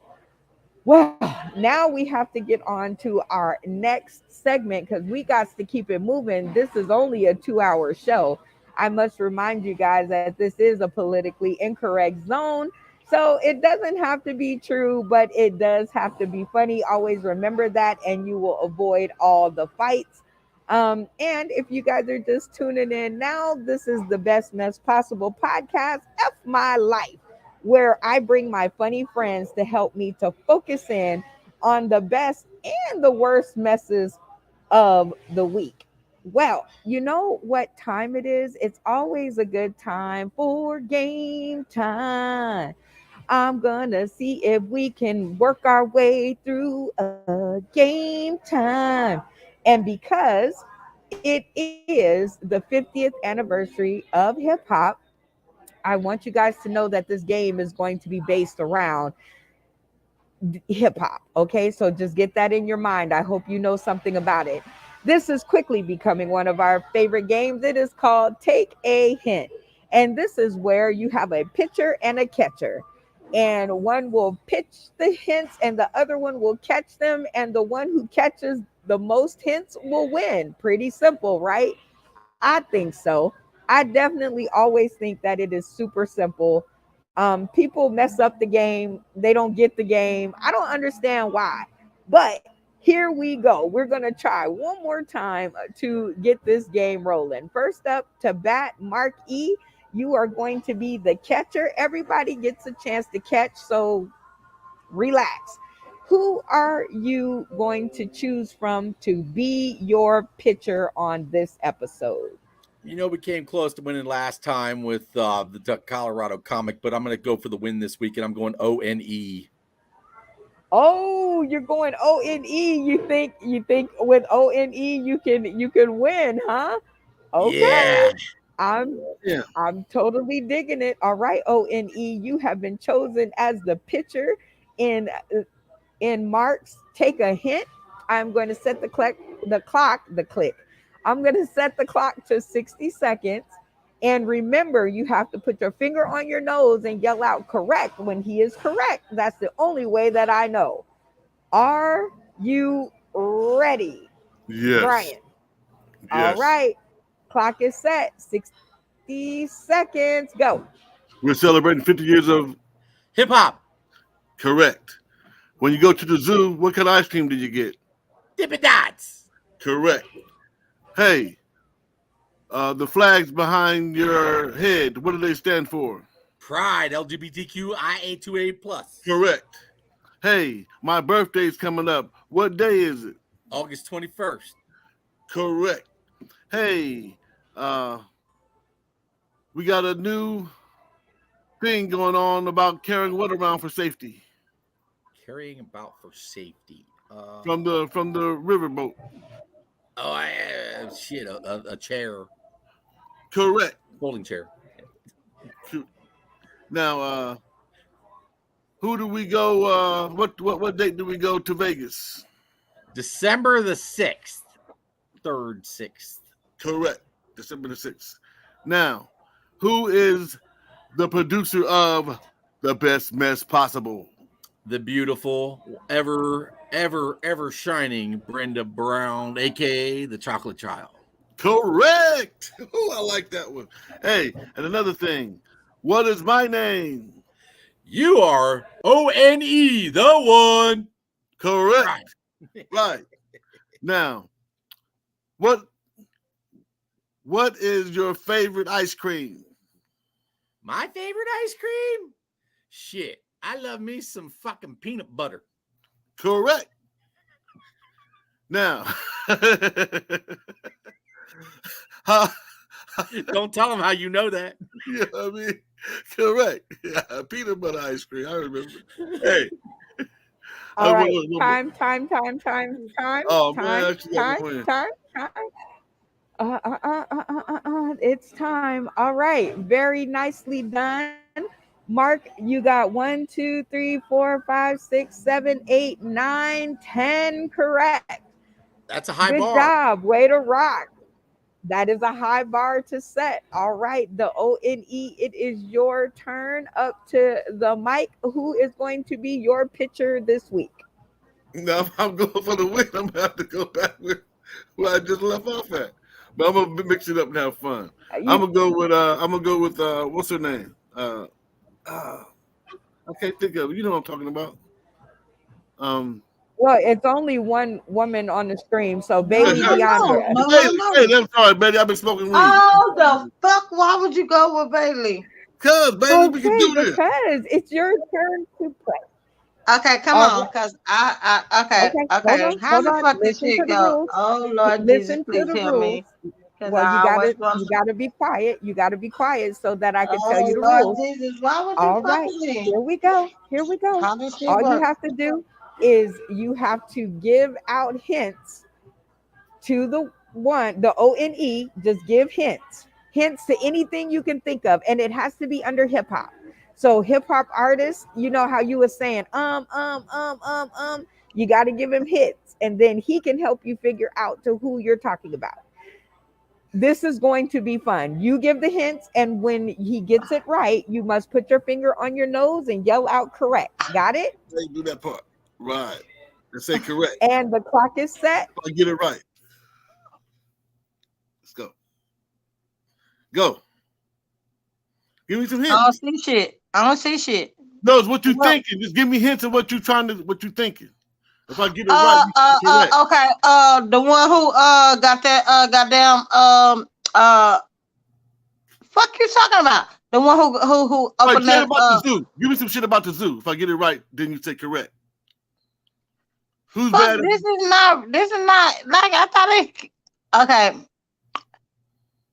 Well, now we have to get on to our next segment because we got to keep it moving. This is only a 2 hour show. I must remind you guys that this is a politically incorrect zone. So it doesn't have to be true, but it does have to be funny. Always remember that, and you will avoid all the fights. And if you guys are just tuning in now, this is the Best Mess Possible podcast, F My Life, where I bring my funny friends to help me to focus in on the best and the worst messes of the week. Well, you know what time it is? It's always a good time for game time. I'm gonna see if we can work our way through a game time. And because it is the 50th anniversary of hip hop, I want you guys to know that this game is going to be based around hip hop. Okay, so just get that in your mind. I hope you know something about it. This is quickly becoming one of our favorite games. It is called Take a Hint. And this is where you have a pitcher and a catcher. And one will pitch the hints and the other one will catch them. And the one who catches the most hints will win. Pretty simple, right? I think so. I definitely always think that it is super simple. People mess up the game, they don't get the game. I don't understand why. But here we go. We're going to try one more time to get this game rolling. First up to bat, Mark E. You are going to be the catcher. Everybody gets a chance to catch, so relax. Who are you going to choose from to be your pitcher on this episode? You know, we came close to winning last time with the Colorado comic, but I'm going to go for the win this week, and I'm going ONE. Oh, you're going ONE. You think with ONE you can win, huh? Yeah. Okay. I'm Yeah. I'm totally digging it. All right, ONE, you have been chosen as the pitcher in Mark's Take a Hint. I'm going to set the click. I'm going to set the clock to 60 seconds. And remember, you have to put your finger on your nose and yell out correct when he is correct. That's the only way that I know. Are you ready, Yes. Brian? All Yes. right. Clock is set. 60 seconds. Go. We're celebrating 50 years of Hip hop. correct. When you go to the zoo, what kind of ice cream do you get? Dippin' Dots. Correct. Hey, the flags behind your head, what do they stand for? Pride. LGBTQIA2A plus. Correct. Hey, my birthday's coming up. What day is it? August 21st. Correct. Hey, we got a new thing going on about carrying what around for safety Carrying about for safety. from the riverboat. Oh, shit. A chair. Correct. Folding chair. Now, who do we go? What date do we go to Vegas? December the 6th. 3rd, 6th. Correct. December the 6th. Now, who is the producer of The Best Mess Possible? The beautiful, ever shining Brenda Brown, aka the Chocolate Child. Correct. Oh, I like that one. Hey, and another thing. What is my name? You are ONE, the one. Correct. Right. Now, what is your favorite ice cream? My favorite ice cream? Shit, I love me some fucking peanut butter. Correct. Now, don't tell them how you know that. Yeah, I mean, correct. Yeah, peanut butter ice cream. I remember. Hey. All right. Time. Oh, man, Time. It's time. All right. Very nicely done. Mark, you got 1, 2, 3, 4, 5, 6, 7, 8, 9, 10 correct. That's a high Good bar. Good job. Way to rock. That is a high bar to set. All right. The ONE, it is your turn. Up to the mic. Who is going to be your pitcher this week? Now, if I'm going for the win, I'm going to have to go back with where I just left off at. But I'm going to mix it up and have fun. I'm going to go with what's her name? I can't think of it. You know what I'm talking about. Well, it's only one woman on the stream, so No, Bailey no, no, Deandra. no, no, Bailey, no. Bailey, I'm sorry, Bailey. I've been smoking weed. Oh, the fuck? Why would you go with Bailey? Cuz, Bailey, we can Okay, do this. because it's your turn to play. Okay, come All on, right. cause okay, Okay, okay. How hold the on. fuck this Listen to shit the go? rules. Oh Lord Jesus, Listen to please the help rules. me, cause Well, I always want. you gotta be quiet. You gotta be quiet so that I can tell you Oh the Lord rules. Jesus, why would you All fuck right, with me? here we go. Here we go. How does shit All you work? have to do is you have to give out hints to the ONE. Just give hints to anything you can think of, and it has to be under hip hop. So hip hop artists, you know how you were saying you got to give him hits, and then he can help you figure out to who you're talking about. This is going to be fun. You give the hints, and when he gets it right, you must put your finger on your nose and yell out correct. Got it? They do that part. Right. And say correct. And the clock is set. I get it right. Let's go. Go. Give me some I don't hints. see shit. I don't see shit. No, it's what you Well, thinking. Just give me hints of what you thinking. If I get it right, you say correct. okay. The one who got that goddamn fuck you talking about? The one who All right, opened say that about the zoo. Give me some shit about the zoo. If I get it right, then you say correct. Who's fuck, bad? this is not like I thought it. Okay,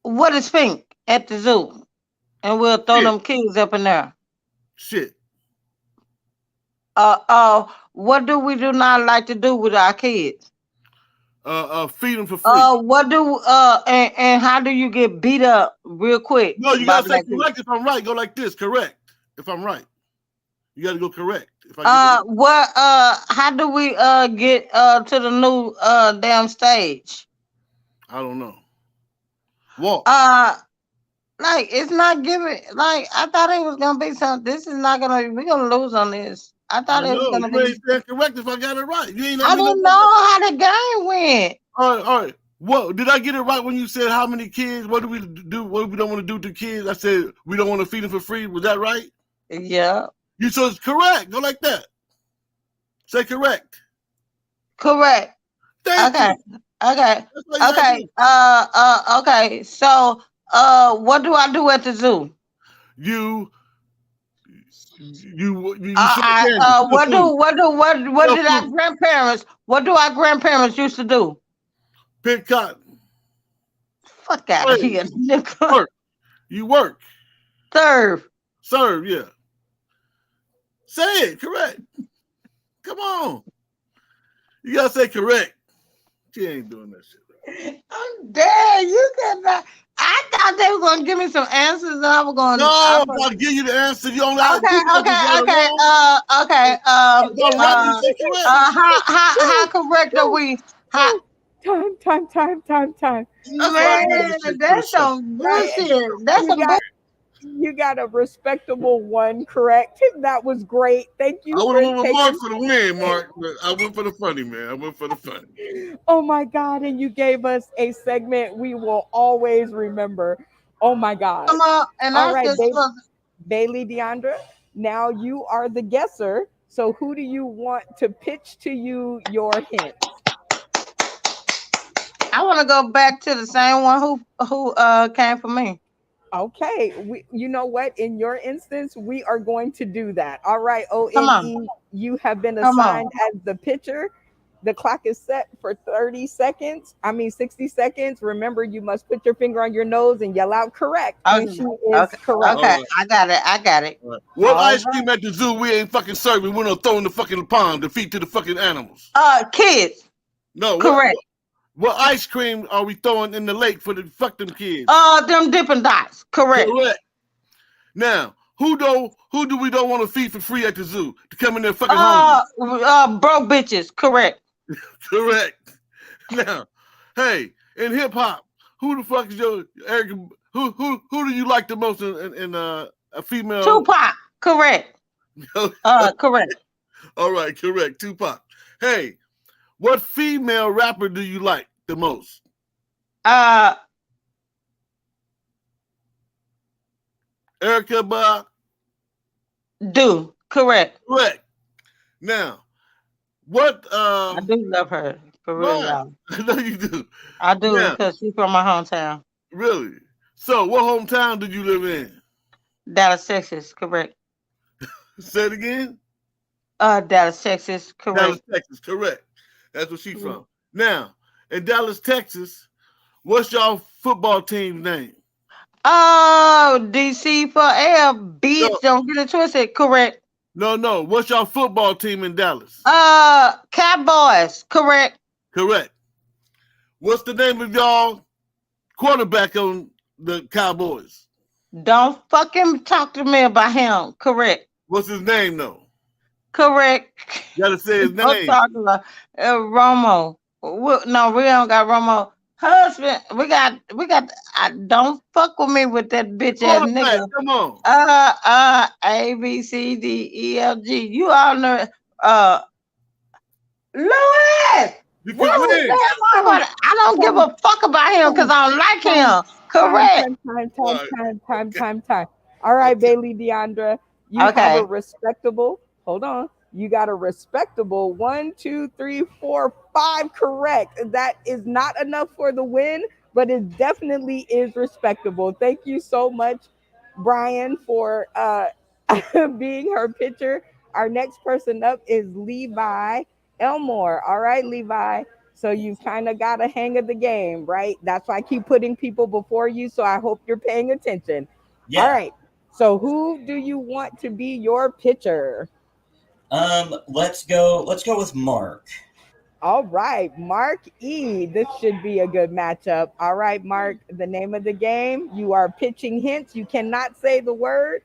what is pink at the zoo? And we'll throw Shit. them kids up in there. Shit. What do we do not like to do with our kids? Feed them for free. What do and how do you get beat up real quick No, you by gotta say black kids? correct. If I'm right, go like this. Correct. If I'm right, you gotta go correct. If I get it right. What how do we get to the new damn stage? I don't know. Walk. Like it's not giving. Like I thought it was gonna be something. This is not gonna. We're gonna lose on this. I I thought it was know. gonna You be. ain't saying correct if I got it right. You ain't let I me know. didn't know how the game went. All right. What did I get it right when you said how many kids? What do we do? What we don't want to do to kids? I said we don't want to feed them for free. Was that right? Yeah. You so it's correct. Go like that. Say correct. Correct. Thank Okay. you. Okay. That's what you gotta Okay. do. Okay. So, what do I do at the zoo? You sell candy. Sell What food. Sell did our food. grandparents? What do our grandparents used to do? Pick cotton. Fuck out of here, nigga. Work. You work. Serve. Serve. Yeah. Say it correct. Come on. You gotta say correct. She ain't doing that shit. I'm dead. You cannot. I thought they were gonna give me some answers, and I was going. No, I'll give you the answer. You only have to right or Okay. right, you say correct. How correct are we? How, Time. That's why I man, did this shit for the that's show. some bullshit. That's You some got you got a respectable one correct. That was great. Thank I you would for have went with taking. Mark for the win, Mark. But I went for the funny, man. I went for the funny. Oh my God! And you gave us a segment we will always remember. Oh my God! Come on, and All I right, just Bailey Deandra. Now you are the guesser. So who do you want to pitch to you your hint? I want to go back to the same one who came for me. Okay, you know what? In your instance, we are going to do that. All right, Come on, ONE, you have been come on. assigned as the pitcher. The clock is set for 30 seconds. I mean, 60 seconds. Remember, you must put your finger on your nose and yell out correct when she is correct. Okay, I got it. All right. What All ice right. cream at the zoo we ain't fucking serving? We're gonna throw in the fucking pond to feed to the fucking animals. Kids. No, Correct. what ice cream are we throwing in the lake for the fuck them kids? Them Dippin' Dots. Correct. Correct. Now, who do we don't want to feed for free at the zoo to come in there fucking hungry? Broke bitches. Correct. Correct. Now, hey, in hip hop, who the fuck is your Eric? Who do you like the most in a female? Tupac. Correct. Correct. All right, correct. Tupac. Hey, what female rapper do you like the most? Erica Ba. Do. Correct. Correct. Now, What? I do love her for real, Right. y'all. I know you do. I do Now, because she's from my hometown, really. So, what hometown did you live in? Dallas, Texas. Correct. Say it again. Dallas, Texas. Dallas, Correct. Texas. Correct. That's where she's Mhm. from. Now, in Dallas, Texas, what's y'all football team's name? Oh, DC for air. No, Bitch, don't get it twisted. Correct. no. What's y'all football team in Dallas? Cowboys. Correct. Correct. What's the name of y'all quarterback on the Cowboys? Don't fucking talk to me about him. Correct. What's his name, though? Correct. You gotta say his Don't name. talk about Romo. No, we don't got Romo. Husband, we got. Don't fuck with me with that bitch ass Quarterback, nigga. come on. A B C D E F G. You all know. Louis. You What can was win. that? I don't give a fuck about him because I don't like Time, him. Correct. All right. Okay. All right, Okay. Bailey Deandra, you have a Okay. respectable, hold on. You got a respectable 1, 2, 3, 4, 5 correct. That is not enough for the win, but it definitely is respectable. Thank you so much, Brian, for being her pitcher. Our next person up is Levi Elmore. All right, Levi. So you've kind of got a hang of the game, right? That's why I keep putting people before you. So I hope you're paying attention. Yeah. All right. So who do you want to be your pitcher? Let's go with Mark. All right, Mark E. This should be a good matchup. All right, Mark, the name of the game. You are pitching hints. You cannot say the word.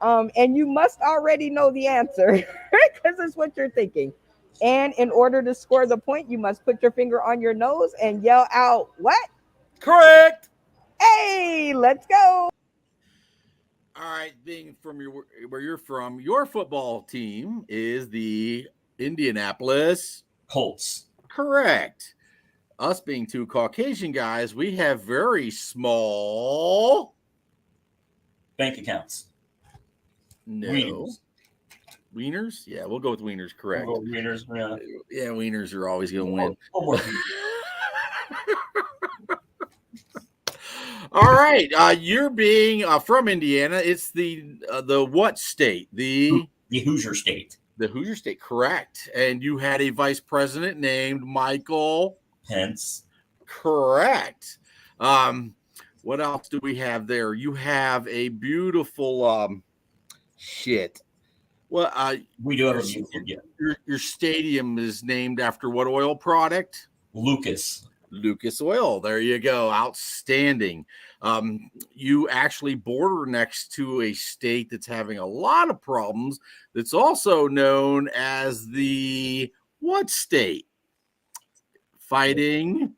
And you must already know the answer because it's what you're thinking. And in order to score the point, you must put your finger on your nose and yell out, what? Correct. Hey, let's go. All right, being from where you're from, your football team is the Indianapolis Colts. Correct. Us being two Caucasian guys, we have very small Bank accounts. no Wieners. Wieners. Yeah, we'll go with wieners. Correct. We'll go wieners. Yeah, wieners are always going to win. All right, you're being from Indiana. It's the what state? The Hoosier State. The Hoosier State, correct. And you had a vice president named Michael Pence. Correct. What else do we have there? You have a beautiful shit. Well, we do have a beautiful. Yeah. Your stadium is named after what oil product? Lucas Oil. There you go. Outstanding. You actually border next to a state that's having a lot of problems. That's also known as the what state? Fighting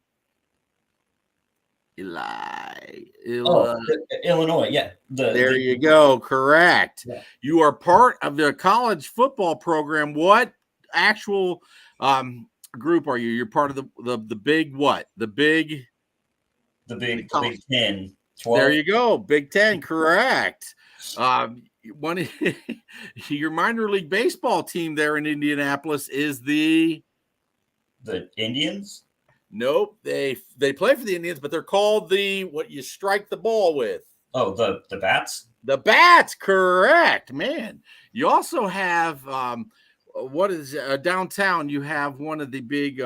Illinois. Yeah. There you go. Correct. Yeah. You are part of the college football program. What actual group are you? You're part of the big what? The Big 10. 12. There you go. Big 10. Correct. Your minor league baseball team there in Indianapolis is the Indians. Nope, they play for the Indians, but they're called the what you strike the ball with. Oh, the bats. The bats, correct, man. You also have what is downtown? You have one of the big.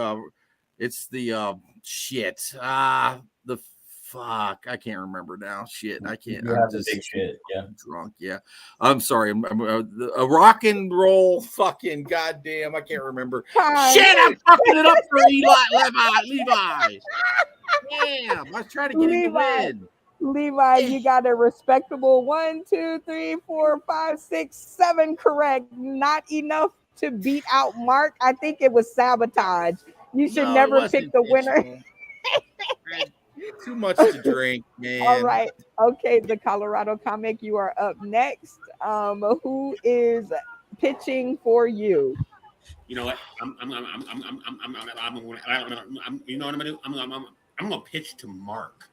It's the shit. The fuck, I can't remember now. Shit, I can't. I'm just big shit. Yeah, drunk. Yeah, I'm sorry. I'm a rock and roll. Fucking goddamn, I can't remember. Shit, I'm fucking it up for Levi. Damn, I was trying to get him to win. Levi, you got a respectable 1, 2, 3, 4, 5, 6, 7 correct. Not enough to beat out Mark. I think it was sabotage. You should never pick the winner. Too much to drink, man. All right. Okay, the Colorado comic, you are up next. Who is pitching for you? You know what? You know what I'm gonna do? I'm gonna pitch to Mark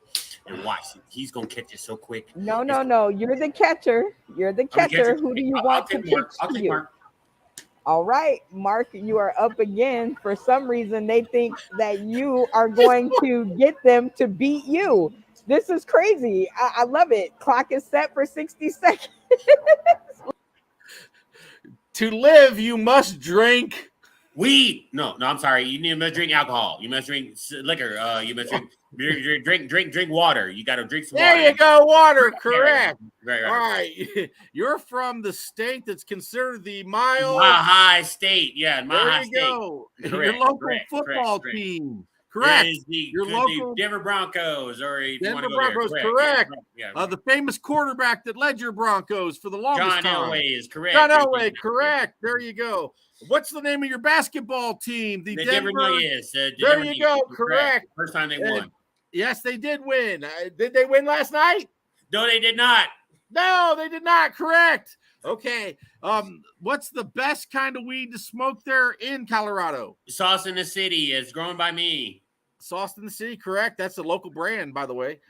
and watch. He's gonna catch it so quick. No. You're the catcher. You're the catcher. Who do you want to pitch to you? Mark. All right, Mark, you are up again. For some reason, they think that you are going to get them to beat you. This is crazy. I love it. Clock is set for 60 seconds. To live, you must drink. Weed. No, I'm sorry. You need to drink alcohol. You must drink liquor. You must drink water. You got to drink some water. There you go, water. Yeah, Correct. right. All right. You're from the state that's considered the Mile High State. Yeah, Mile High State. There you go. Correct, Your local correct, football correct. team. Correct. It is Your local Denver Broncos, or if you want Denver to go there. Broncos. Correct. Yeah. The famous quarterback that led your Broncos for the longest John time. Elway is correct. John Elway, correct. There you go. What's the name of your basketball team? The Denver Nuggets. There you go. Correct. First time they won. Yes, they did win. Did they win last night? No, they did not. No, they did not. Correct. Okay. What's the best kind of weed to smoke there in Colorado? Sauce in the City is grown by me. Sauce in the City, correct. That's a local brand, by the way.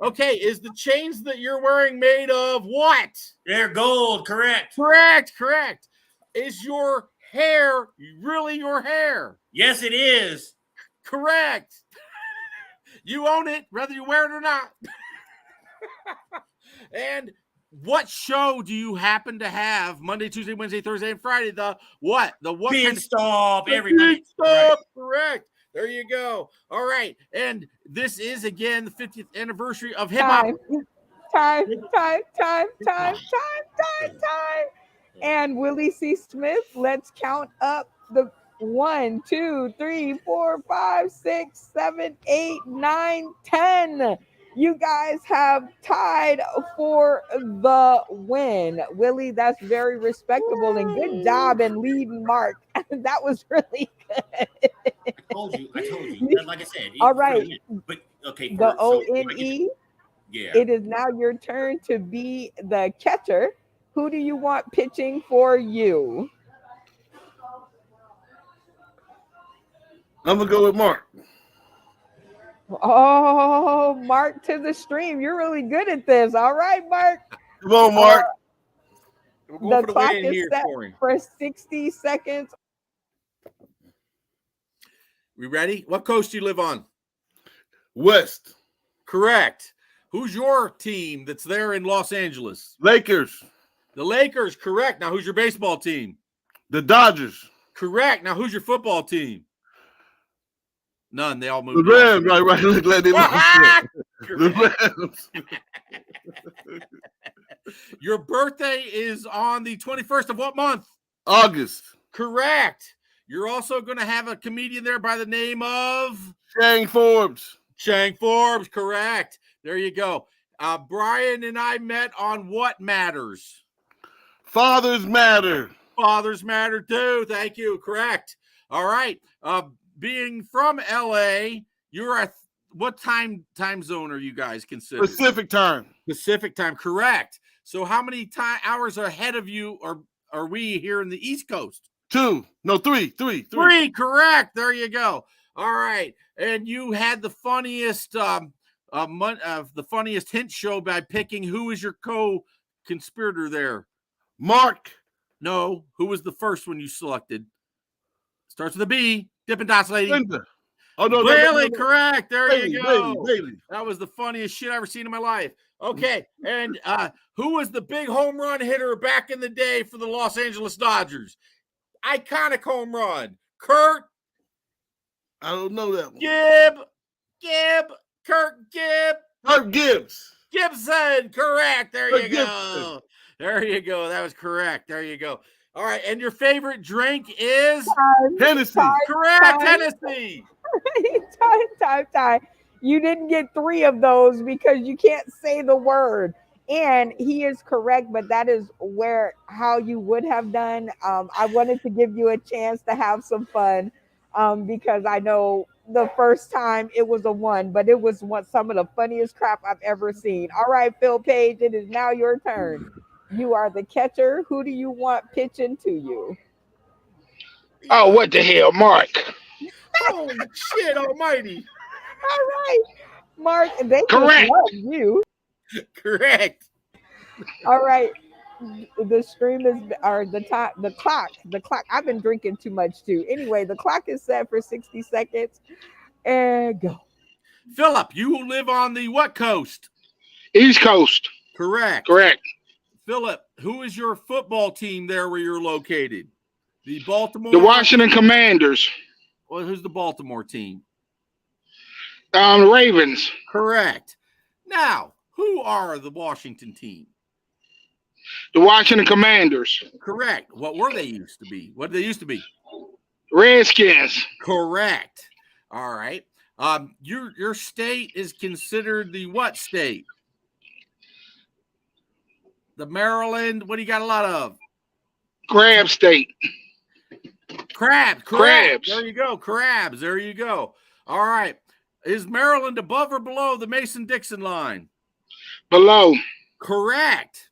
Okay, is the chains that you're wearing made of what? They're gold, correct. Correct. Is your hair really your hair? Yes, it is. Correct. You own it, whether you wear it or not. And what show do you happen to have Monday, Tuesday, Wednesday, Thursday, and Friday? The what? The what? Pit stop, every pit stop, correct. There you go. All right. And this is, again, the 50th anniversary of hip hop. Time. And Willie C. Smith, let's count up the 1, 2, 3, 4, 5, 6, 7, 8, 9, 10. You guys have tied for the win. Willie, that's very respectable and good job in leading Mark. That was really good. I told you. Like I said. All right. But okay. The ONE. Yeah. It is now your turn to be the catcher. Who do you want pitching for you? I'm gonna go with Mark. Oh, Mark to the stream. You're really good at this. All right, Mark. Come on, Mark. The clock is set for 60 seconds. We ready? What coast do you live on? West. Correct. Who's your team that's there in Los Angeles? Lakers. The Lakers, correct. Now, who's your baseball team? The Dodgers. Correct. Now, who's your football team? None. They all moved. The Rams, right. Look like they the Rams. Your birthday is on the 21st of what month? August. Correct. You're also going to have a comedian there by the name of Shang Forbes. Shang Forbes, correct. There you go. Brian and I met on What Matters? Fathers Matter. Fathers Matter too. Thank you. Correct. All right. Being from LA, you're at what time zone are you guys considered? Pacific time. Pacific time, correct. So how many hours ahead of you are we here in the East Coast? 2. No, 3. 3, correct. There you go. All right. And you had the funniest the funniest hint show by picking who is your co-conspirator there. Mark. No, who was the first one you selected? Starts with a B. Dippin' Dots lady. Linda. Oh, no, Bailey, correct. There Bailey, you go. Bailey. That was the funniest shit I've ever seen in my life. Okay, and who was the big home run hitter back in the day for the Los Angeles Dodgers? Iconic home run. Kurt. I don't know that one. Kurt Gibbs. Gibson, correct. There you Gibson. go. There you go. That was correct. There you go. All right, and your favorite drink is Hennessy. Correct, Hennessy. Time. You didn't get 3 of those because you can't say the word. And he is correct, but that is how you would have done. I wanted to give you a chance to have some fun because I know the first time it was a 1, but it was some of the funniest crap I've ever seen. All right, Phil Page, it is now your turn. You are the catcher. Who do you want pitching to you? Oh, what the hell, Mark? Holy shit almighty. All right, Mark, they correct. Love you. Correct. All right, the stream is or the time the clock. I've been drinking too much too. Anyway, the clock is set for 60 seconds and go. Philip, you live on the what coast? East Coast. Correct. Correct. Philip, who is your football team there where you're located? The The Baltimore. Washington Commanders. Well, who's the Baltimore team? Ravens. Correct. Now, who are the Washington team? The Washington Commanders. Correct. What were they used to be? What did they used to be? Redskins. Correct. All right. Your state is considered the what state? The Maryland. What do you got a lot of? Crab State. Crabs. Correct. Crabs. There you go. Crabs. There you go. All right. Is Maryland above or below the Mason-Dixon line? Below. Correct.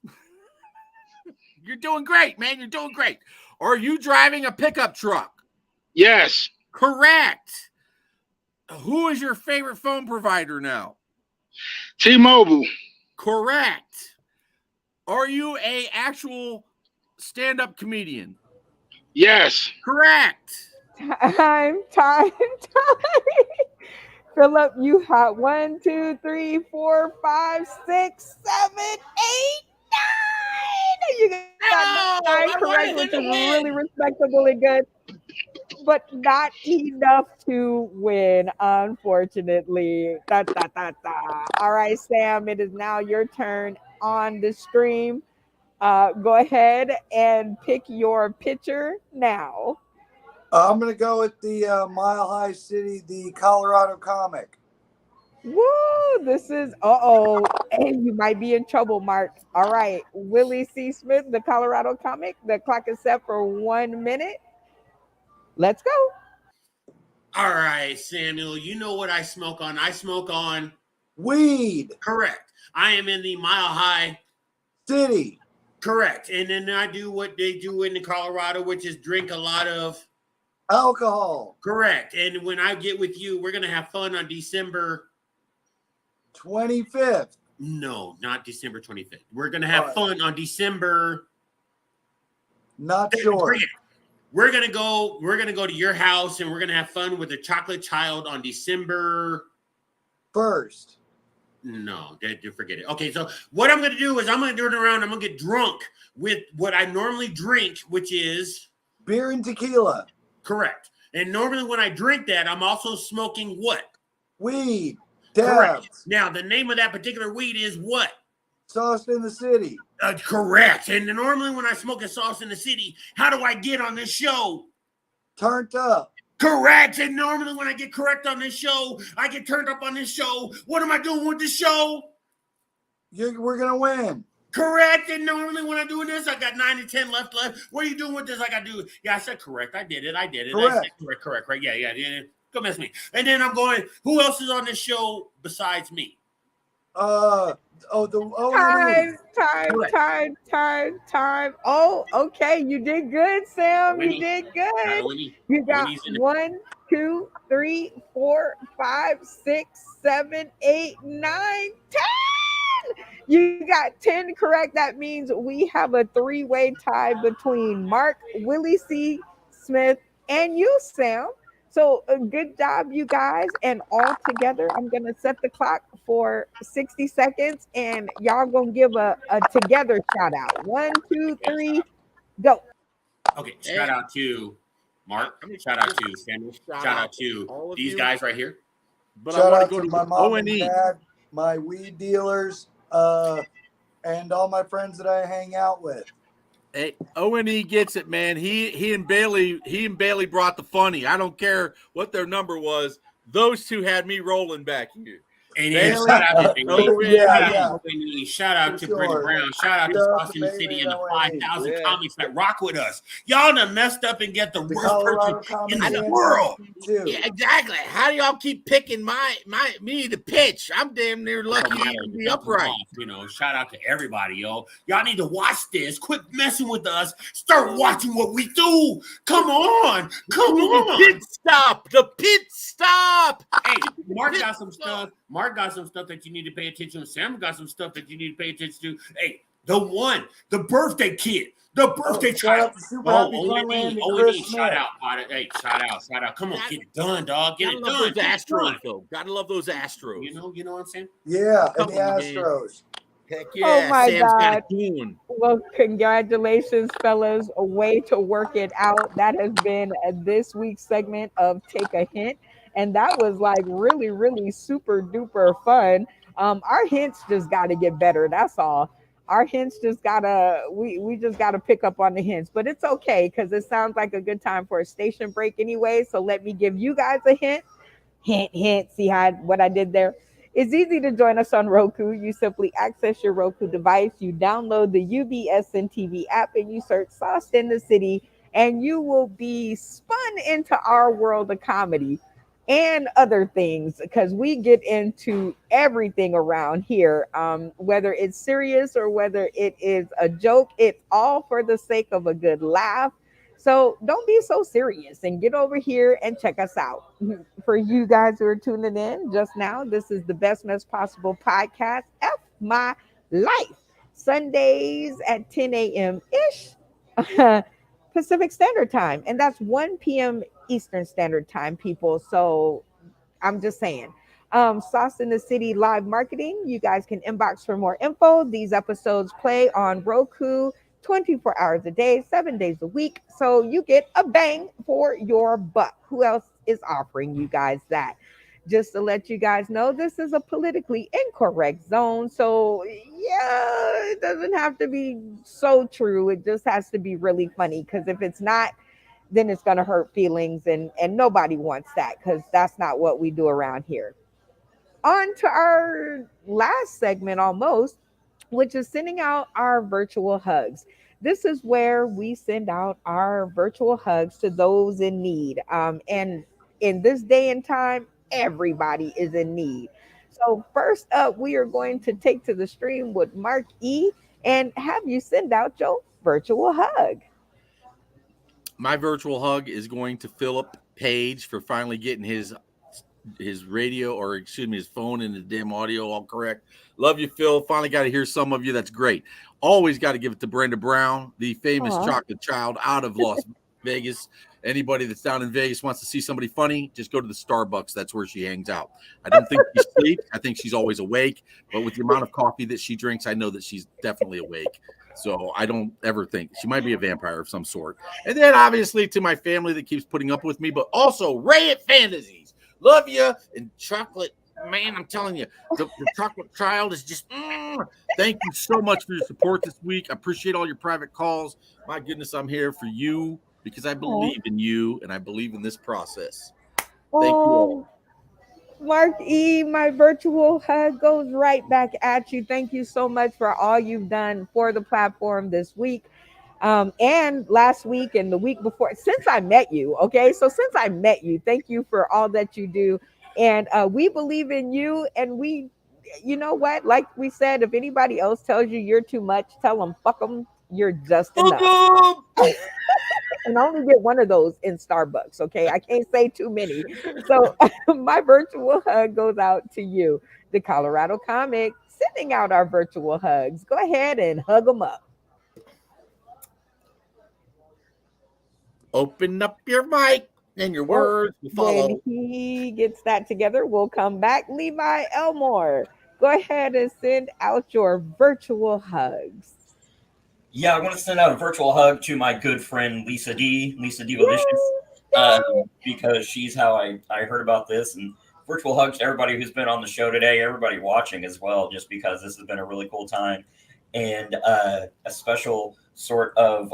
You're doing great, man. You're doing great. Are you driving a pickup truck? Yes. Correct. Who is your favorite phone provider now? T-Mobile. Correct. Are you a actual stand-up comedian? Yes. Correct. Time. Philip, you have 1, 2, 3, 4, 5, 6, 7, 8, 9. You got No, 9 I correct, wanted which to is win. really respectable and good, but not enough to win, unfortunately. All right, Sam, it is now your turn on the stream. Go ahead and pick your pitcher now. I'm going to go with the Mile High City, the Colorado comic. Woo! This is and you might be in trouble, Mark. All right, Willie C. Smith, the Colorado comic. The clock is set for 1 minute. Let's go. All right, Samuel. You know what I smoke on? I smoke on weed. Correct. I am in the Mile High City. Correct. And then I do what they do in Colorado, which is drink a lot of alcohol. Correct. And when I get with you, we're going to have fun on December 25th. No, not December 25th. We're going to have fun on December. Not sure. We're going to go to your house and we're going to have fun with the chocolate child on December 1st. No, forget it. Okay, so what I'm going to do is I'm going to turn around. I'm going to get drunk with what I normally drink, which is beer and tequila. Correct. And normally when I drink that, I'm also smoking what? Weed. Correct. Now, the name of that particular weed is what? Sauce in the City. Correct. And normally when I smoke a Sauce in the City, how do I get on this show? Turned up. Correct. And normally when I get correct on this show, I get turned up on this show. What am I doing with this show? We're going to win. Correct. And normally when I'm doing this, I got 9 to 10 left. What are you doing with this? I got to do. Yeah, I said correct. I did it. Correct. I said correct. Right. Yeah. Go mess me. And then I'm going, who else is on this show besides me? Time. Oh, okay. You did good, Sam. You did good. You got 1, 2, 3, 4, 5, 6, 7, 8, 9, 10. You got 10 correct. That means we have a 3-way tie between Mark, Willie C. Smith, and you, Sam. So good job, you guys. And all together, I'm going to set the clock for 60 seconds. And y'all going to give a together shout out. 1, 2, 3, go. Okay. Shout out to Mark. Shout out to Samuel. Shout out to these guys right here. But shout out to my mom and dad, my weed dealers, and all my friends that I hang out with. Hey, O&E gets it, man. He and Bailey brought the funny. I don't care what their number was. Those two had me rolling back here. And shout out to Bailey. Shout out to Brittany Brown. Shout out to Sauce in the City and the 5,000 comics that rock with us. Y'all done messed up and get the worst person in the world. Yeah, exactly. How do y'all keep picking me to pitch? I'm damn near lucky to be upright. Shout out to everybody, yo. Y'all need to watch this. Quit messing with us. Start watching what we do. Come on. The pit stop. Hey, Mark got some stuff. Mark got some stuff that you need to pay attention to. Sam got some stuff that you need to pay attention to. Hey, the birthday kid, the birthday Shout child. out to Super Happy O&D, Funland and O&D, Chris shout Smith. out, Potter. Hey, shout out. Come on, get it done, dog. Get it Gotta love done. those Get it done. Astros, though. Gotta love those Astros. You know what I'm saying? Yeah, and Couple, the man. Astros. Heck Oh yeah, my Sam's got God. a tune. Well, congratulations, fellas. A way to work it out. That has been this week's segment of Take a Hint. And that was like really, really super duper fun. Our hints just got to get better. That's all. Our hints just gotta we just gotta pick up on the hints, but it's okay because it sounds like a good time for a station break anyway. So let me give you guys a hint. Hint, hint. See how what I did there? It's easy to join us on Roku. You simply access your Roku device, you download the UBSN TV app, and you search Sauced in the City, and you will be spun into our world of comedy and other things because we get into everything around here, whether it's serious or whether it is a joke. It's all for the sake of a good laugh. So don't be so serious and get over here and check us out. For you guys who are tuning in just now, this is the Best Mess Possible podcast, F My Life, Sundays at 10 a.m. ish Pacific Standard Time. And that's 1 p.m. Eastern Standard Time, people. So I'm just saying. Sauce in the City live marketing. You guys can inbox for more info. These episodes play on Roku 24 hours a day, 7 days a week. So you get a bang for your buck. Who else is offering you guys that? Just to let you guys know, this is a politically incorrect zone. So, yeah, it doesn't have to be so true. It just has to be really funny because if it's not, then it's going to hurt feelings and nobody wants that because that's not what we do around here. On to our last segment almost, which is sending out our virtual hugs. This is where we send out our virtual hugs to those in need. And in this day and time, everybody is in need. So first up, we are going to take to the stream with Mark E and have you send out your virtual hug. My virtual hug is going to Philip Page for finally getting his radio, or excuse me, his phone and the damn audio all correct. Love you, Phil. Finally got to hear some of you. That's great. Always got to give it to Brenda Brown, the famous chocolate child out of Las Vegas. Anybody that's down in Vegas wants to see somebody funny, just go to the Starbucks. That's where she hangs out. I don't think she sleeps. I think she's always awake. But with the amount of coffee that she drinks, I know that she's definitely awake. So I don't ever think she might be a vampire of some sort. And then obviously to my family that keeps putting up with me, but also Ray at Fantasies. Love you. And chocolate, man, I'm telling you, the chocolate child is just, thank you so much for your support this week. I appreciate all your private calls. My goodness, I'm here for you because I believe in you and I believe in this process. Thank you all. Mark E, my virtual hug goes right back at you. Thank you so much for all you've done for the platform this week. And last week and the week before, since I met you. Okay. So since I met you, thank you for all that you do. And we believe in you. And you know what? Like we said, if anybody else tells you you're too much, tell them, fuck them. You're just enough. And only get one of those in Starbucks. Okay. I can't say too many. So my virtual hug goes out to you, the Colorado comic, sending out our virtual hugs. Go ahead and hug them up. Open up your mic and your words will follow. When he gets that together, we'll come back. Levi Elmore, go ahead and send out your virtual hugs. Yeah, I want to send out a virtual hug to my good friend Lisa Delicious, because she's how I heard about this. And virtual hugs to everybody who's been on the show today, everybody watching as well, just because this has been a really cool time. And a special sort of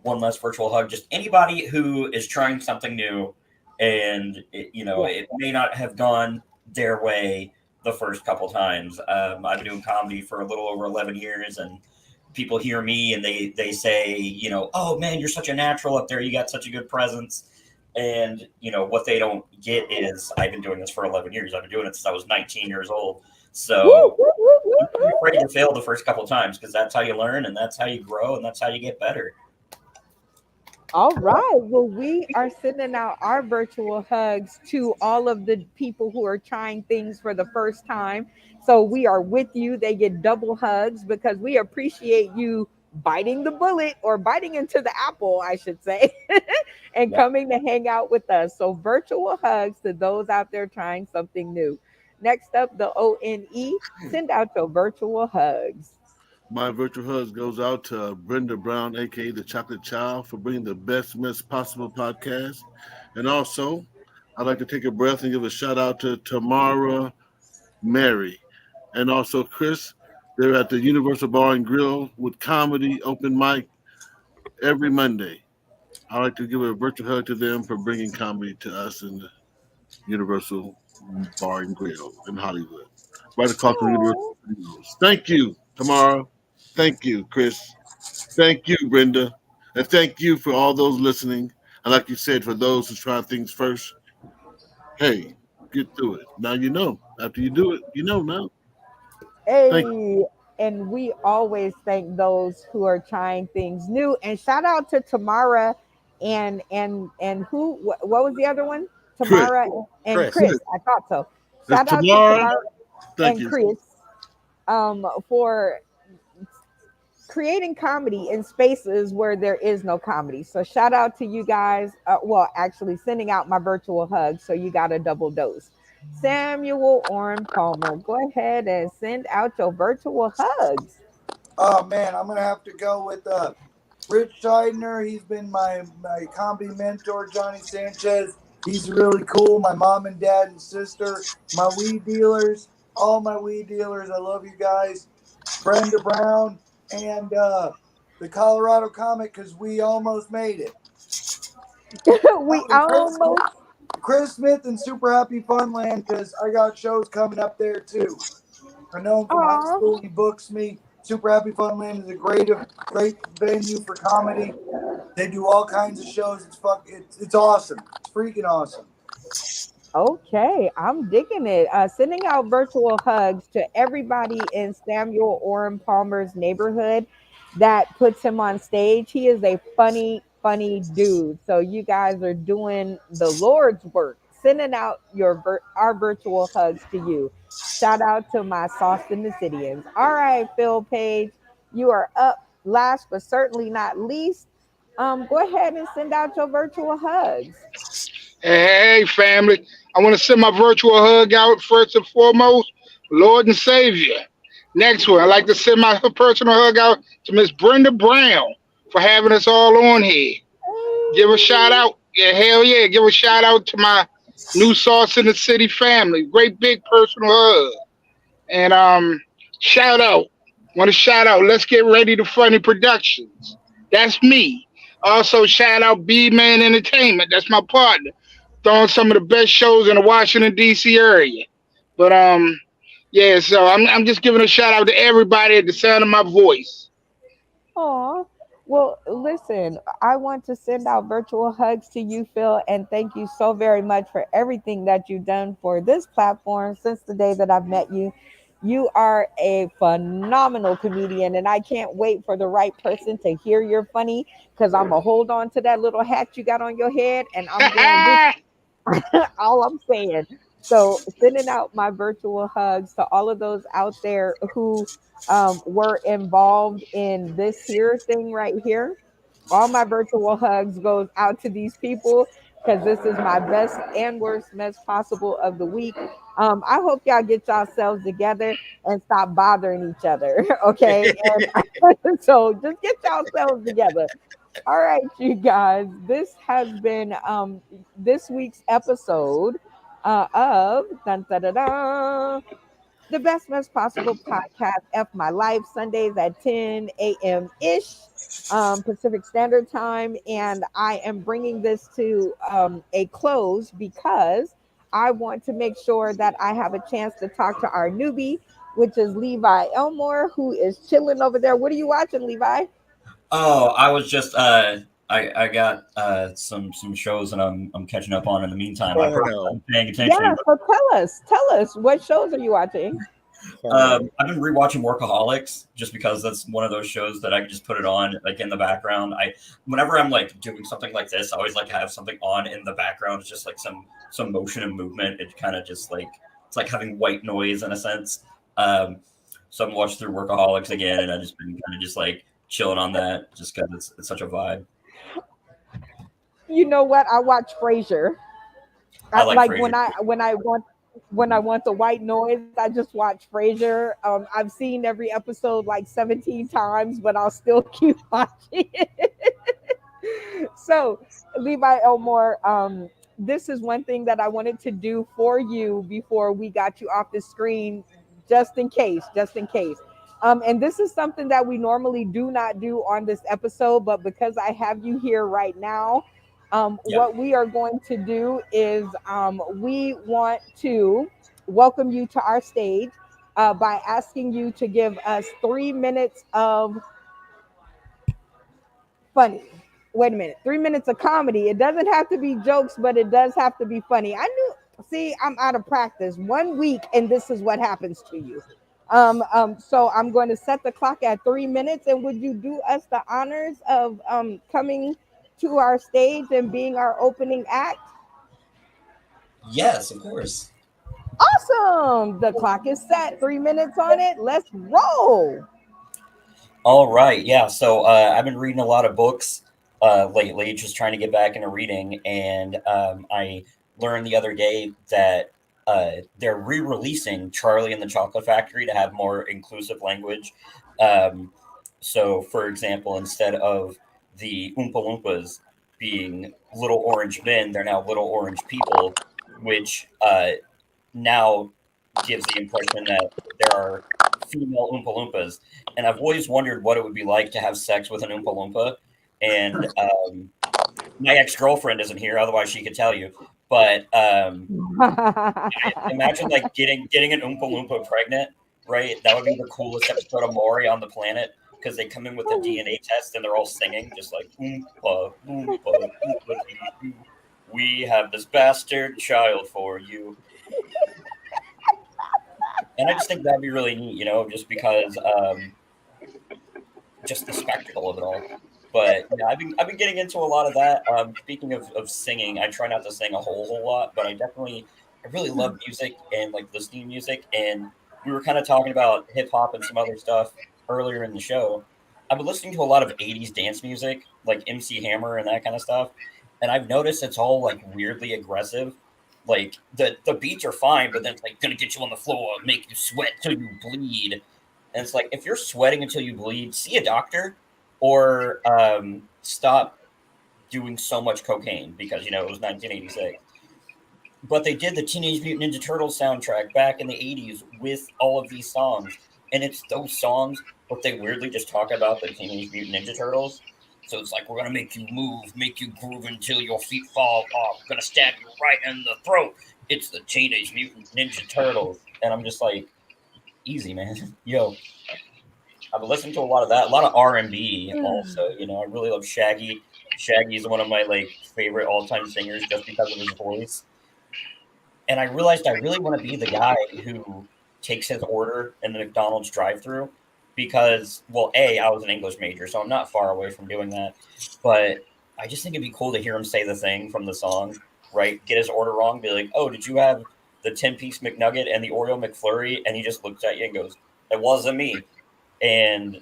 one less virtual hug, just anybody who is trying something new and it may not have gone their way the first couple times. I've been doing comedy for a little over 11 years, and people hear me and they say, oh man, you're such a natural up there. You got such a good presence. And, what they don't get is I've been doing this for 11 years. I've been doing it since I was 19 years old. So don't be afraid to fail the first couple times, because that's how you learn and that's how you grow and that's how you get better. All right. Well, we are sending out our virtual hugs to all of the people who are trying things for the first time. So we are with you. They get double hugs because we appreciate you biting the bullet or biting into the apple, I should say, and Yeah. coming to hang out with us. So virtual hugs to those out there trying something new. Next up, the ONE. Send out your virtual hugs. My virtual hugs goes out to Brenda Brown, aka the Chocolate Child, for bringing the best mess possible podcast. And also, I'd like to take a breath and give a shout out to Tamara Mary and also Chris. They're at the Universal Bar and Grill with comedy open mic every Monday. I'd like to give a virtual hug to them for bringing comedy to us in the Universal Bar and Grill in Hollywood, right across from Universal Oh. Studios. Thank you, Tamara. Thank you, Chris. Thank you, Brenda. And thank you for all those listening. And like you said, for those who try things first, hey, get through it. Now you know. After you do it, you know now. Thank you. Hey, and we always thank those who are trying things new. And shout out to Tamara and who? What was the other one? Chris. Tamara and Chris. Chris. I thought so. It's Shout out to Tamara. Tamara Thank and you. Chris for creating comedy in spaces where there is no comedy. So shout out to you guys. Well, actually sending out my virtual hug. So you got a double dose. Samuel Orm Palmer, go ahead and send out your virtual hugs. Oh man, I'm gonna have to go with Rich Scheidner. He's been my comedy mentor. Johnny Sanchez. He's really cool. My mom and dad and sister. My weed dealers. All my weed dealers. I love you guys. Brenda Brown and the Colorado comic because we almost made it. We Oh, and almost. Chris Smith and Super Happy Funland because I got shows coming up there too. I know him from high Aw. school. He books me. Super Happy Funland is a great venue for comedy. They do all kinds of shows. It's awesome. It's freaking awesome. Okay, I'm digging it. Sending out virtual hugs to everybody in Samuel Orem Palmer's neighborhood that puts him on stage. He is a funny, funny dude. So you guys are doing the Lord's work. Sending out our virtual hugs to you. Shout out to my Saucon Cityans. All right, Phil Page, you are up last but certainly not least. Go ahead and send out your virtual hugs. Hey, family. I want to send my virtual hug out first and foremost, Lord and Savior. Next one, I'd like to send my personal hug out to Miss Brenda Brown for having us all on here. Give a shout out. Yeah, hell yeah. Give a shout out to my new Sauce in the City family. Great big personal hug. And shout out. Want to shout out. Let's get ready to Funny Productions. That's me. Also shout out B Man Entertainment. That's my partner. Throwing some of the best shows in the Washington D.C. area. But yeah. So I'm just giving a shout out to everybody at the sound of my voice. Aw. Well, listen, I want to send out virtual hugs to you, Phil, and thank you so very much for everything that you've done for this platform since the day that I've met you. You are a phenomenal comedian, and I can't wait for the right person to hear you're funny because I'm going to hold on to that little hat you got on your head and I'm going this all I'm saying. So, sending out my virtual hugs to all of those out there who were involved in this here thing right here. All my virtual hugs goes out to these people because this is my best and worst mess possible of the week. I hope y'all get yourselves together and stop bothering each other. Okay, and so just get yourselves together. All right, you guys. This has been this week's episode of dun, dun, dun, dun, the Best Mess Possible podcast. F My Life, Sundays at 10 a.m. ish Pacific Standard Time, and I am bringing this to a close because I want to make sure that I have a chance to talk to our newbie, which is Levi Elmore, who is chilling over there. What are you watching, Levi? Oh, I was just I got some shows that I'm catching up on in the meantime. I Oh probably no. wasn't paying attention, Yeah, so tell us what shows are you watching? I've been rewatching Workaholics just because that's one of those shows that I can just put it on like in the background. Whenever I'm like doing something like this, I always like to have something on in the background. It's just like some motion and movement. It kind of just like it's like having white noise in a sense. So I'm watching through Workaholics again, and I've just been kind of just like chilling on that just because it's such a vibe. You know what? I watch Frasier. I like Like Frasier. when I want the white noise, I just watch Frasier. I've seen every episode like 17 times, but I'll still keep watching it. So, Levi Elmore, this is one thing that I wanted to do for you before we got you off the screen, just in case. And this is something that we normally do not do on this episode, but because I have you here right now, Yep. what we are going to do is we want to welcome you to our stage by asking you to give us 3 minutes of funny. Wait a minute, 3 minutes of comedy. It doesn't have to be jokes, but it does have to be funny. I knew. See, I'm out of practice. 1 week, and this is what happens to you. So I'm going to set the clock at 3 minutes, and would you do us the honors of coming to our stage and being our opening act? Yes, of course. Awesome. The clock is set. 3 minutes on it. Let's roll. All right, yeah. So I've been reading a lot of books lately, just trying to get back into reading, and I learned the other day that they're re-releasing Charlie and the Chocolate Factory to have more inclusive language. Um, so, for example, instead of the Oompa Loompas being little orange men, they're now little orange people, which now gives the impression that there are female Oompa Loompas. And I've always wondered what it would be like to have sex with an Oompa Loompa. And my ex girlfriend isn't here, otherwise she could tell you. But imagine like getting an Oompa Loompa pregnant, right? That would be the coolest episode of Maury on the planet because they come in with the DNA test and they're all singing just like Oompa Loompa Oompa doo. We have this bastard child for you. And I just think that'd be really neat, just because just the spectacle of it all. But yeah, I've been getting into a lot of that. Speaking of singing, I try not to sing a whole lot, but I really love music and like listening to music. And we were kind of talking about hip hop and some other stuff earlier in the show. I've been listening to a lot of '80s dance music, like MC Hammer and that kind of stuff. And I've noticed it's all like weirdly aggressive. Like the beats are fine, but then it's like gonna get you on the floor, make you sweat till you bleed. And it's like if you're sweating until you bleed, see a doctor or stop doing so much cocaine because it was 1986. But they did the Teenage Mutant Ninja Turtles soundtrack back in the 80s with all of these songs, and it's those songs, but they weirdly just talk about the Teenage Mutant Ninja Turtles. So it's like we're gonna make you move, make you groove until your feet fall off. We're gonna stab you right in the throat. It's the Teenage Mutant Ninja Turtles, and I'm just like, easy, man. Yo, I've listened to a lot of that, a lot of R&B also. I really love Shaggy. Shaggy is one of my like favorite all-time singers just because of his voice. And I realized I really want to be the guy who takes his order in the McDonald's drive-thru because, well, I was an English major, so I'm not far away from doing that. But I just think it'd be cool to hear him say the thing from the song, right? Get his order wrong, be like, "Oh, did you have the 10-piece McNugget and the Oreo McFlurry?" And he just looks at you and goes, "It wasn't me." And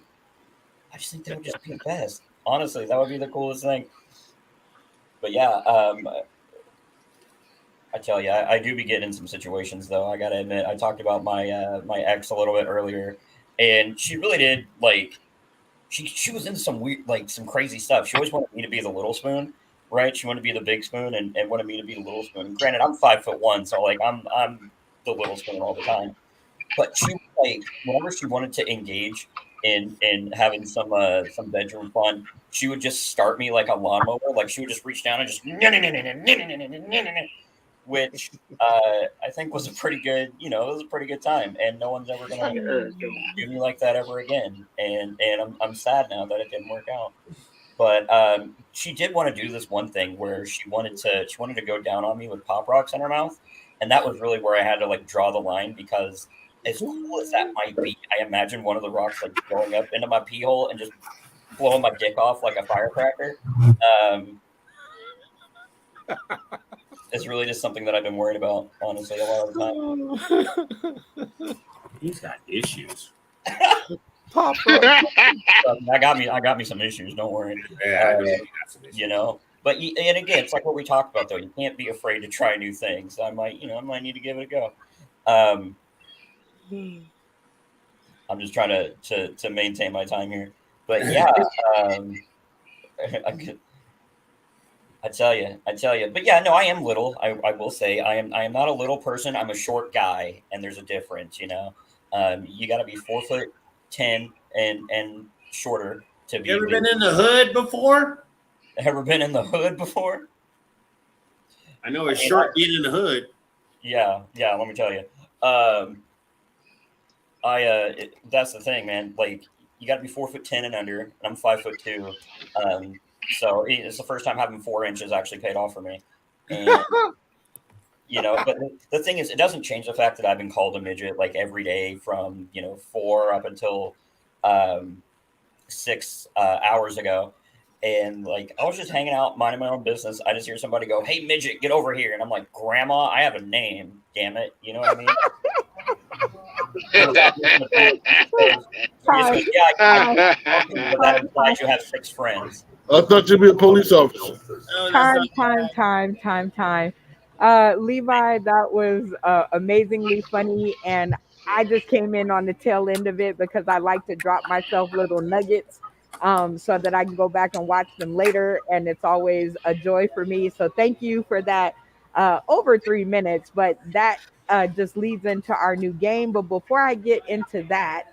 I just think that would just be the best. Honestly, that would be the coolest thing. But yeah, I tell you, I do be getting in some situations though. I gotta admit, I talked about my ex a little bit earlier, and she really did like she was into some weird like some crazy stuff. She always wanted me to be the little spoon, right? She wanted to be the big spoon and wanted me to be the little spoon. Granted, I'm 5'1", so like I'm the little spoon all the time. But she like whenever she wanted to engage in having some bedroom fun, she would just start me like a lawnmower. Like she would just reach down and just which I think was a pretty good, it was a pretty good time, and no one's ever gonna do me like that ever again. And I'm sad now that it didn't work out. But she did want to do this one thing where she wanted to go down on me with pop rocks in her mouth, and that was really where I had to like draw the line because as cool as that might be, I imagine one of the rocks like going up into my pee hole and just blowing my dick off like a firecracker. Um, it's really just something that I've been worried about, honestly, a lot of the time. He's got issues. Papa. I got me some issues. Don't worry. Yeah, I know you got some issues. You know, but and again, it's like what we talked about though. You can't be afraid to try new things. I might need to give it a go. Um, I'm just trying to maintain my time here. But yeah, um, I, I tell you. But yeah, no, I am little. I will say I am not a little person. I'm a short guy, and there's a difference. You got to be 4'10" and shorter to be. You ever been in the hood before? Ever been in the hood before? I know it's short being in the hood. Yeah. Let me tell you. That's the thing, man. Like you got to be 4'10" and under. And I'm 5'2". So it's the first time having 4 inches actually paid off for me. And but the thing is, it doesn't change the fact that I've been called a midget like every day from 4 up until 6 hours ago. And like I was just hanging out, minding my own business. I just hear somebody go, "Hey, midget, get over here!" And I'm like, "Grandma, I have a name. Damn it, you know what I mean?" But that implies you have 6 friends. I thought you'd be a police officer. Time. Levi, that was amazingly funny, and I just came in on the tail end of it because I like to drop myself little nuggets, so that I can go back and watch them later, and it's always a joy for me. So thank you for that. Over 3 minutes, but that just leads into our new game. But before I get into that,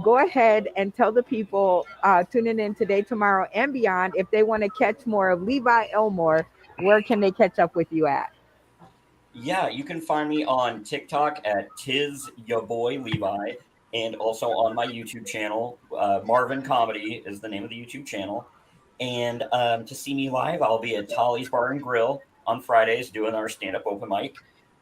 go ahead and tell the people tuning in today, tomorrow, and beyond if they want to catch more of Levi Elmore, where can they catch up with you at? Yeah, you can find me on TikTok at Tiz Ya Boy Levi, and also on my YouTube channel. Marvin Comedy is the name of the YouTube channel. And to see me live, I'll be at Tolly's Bar and Grill on Fridays doing our stand-up open mic.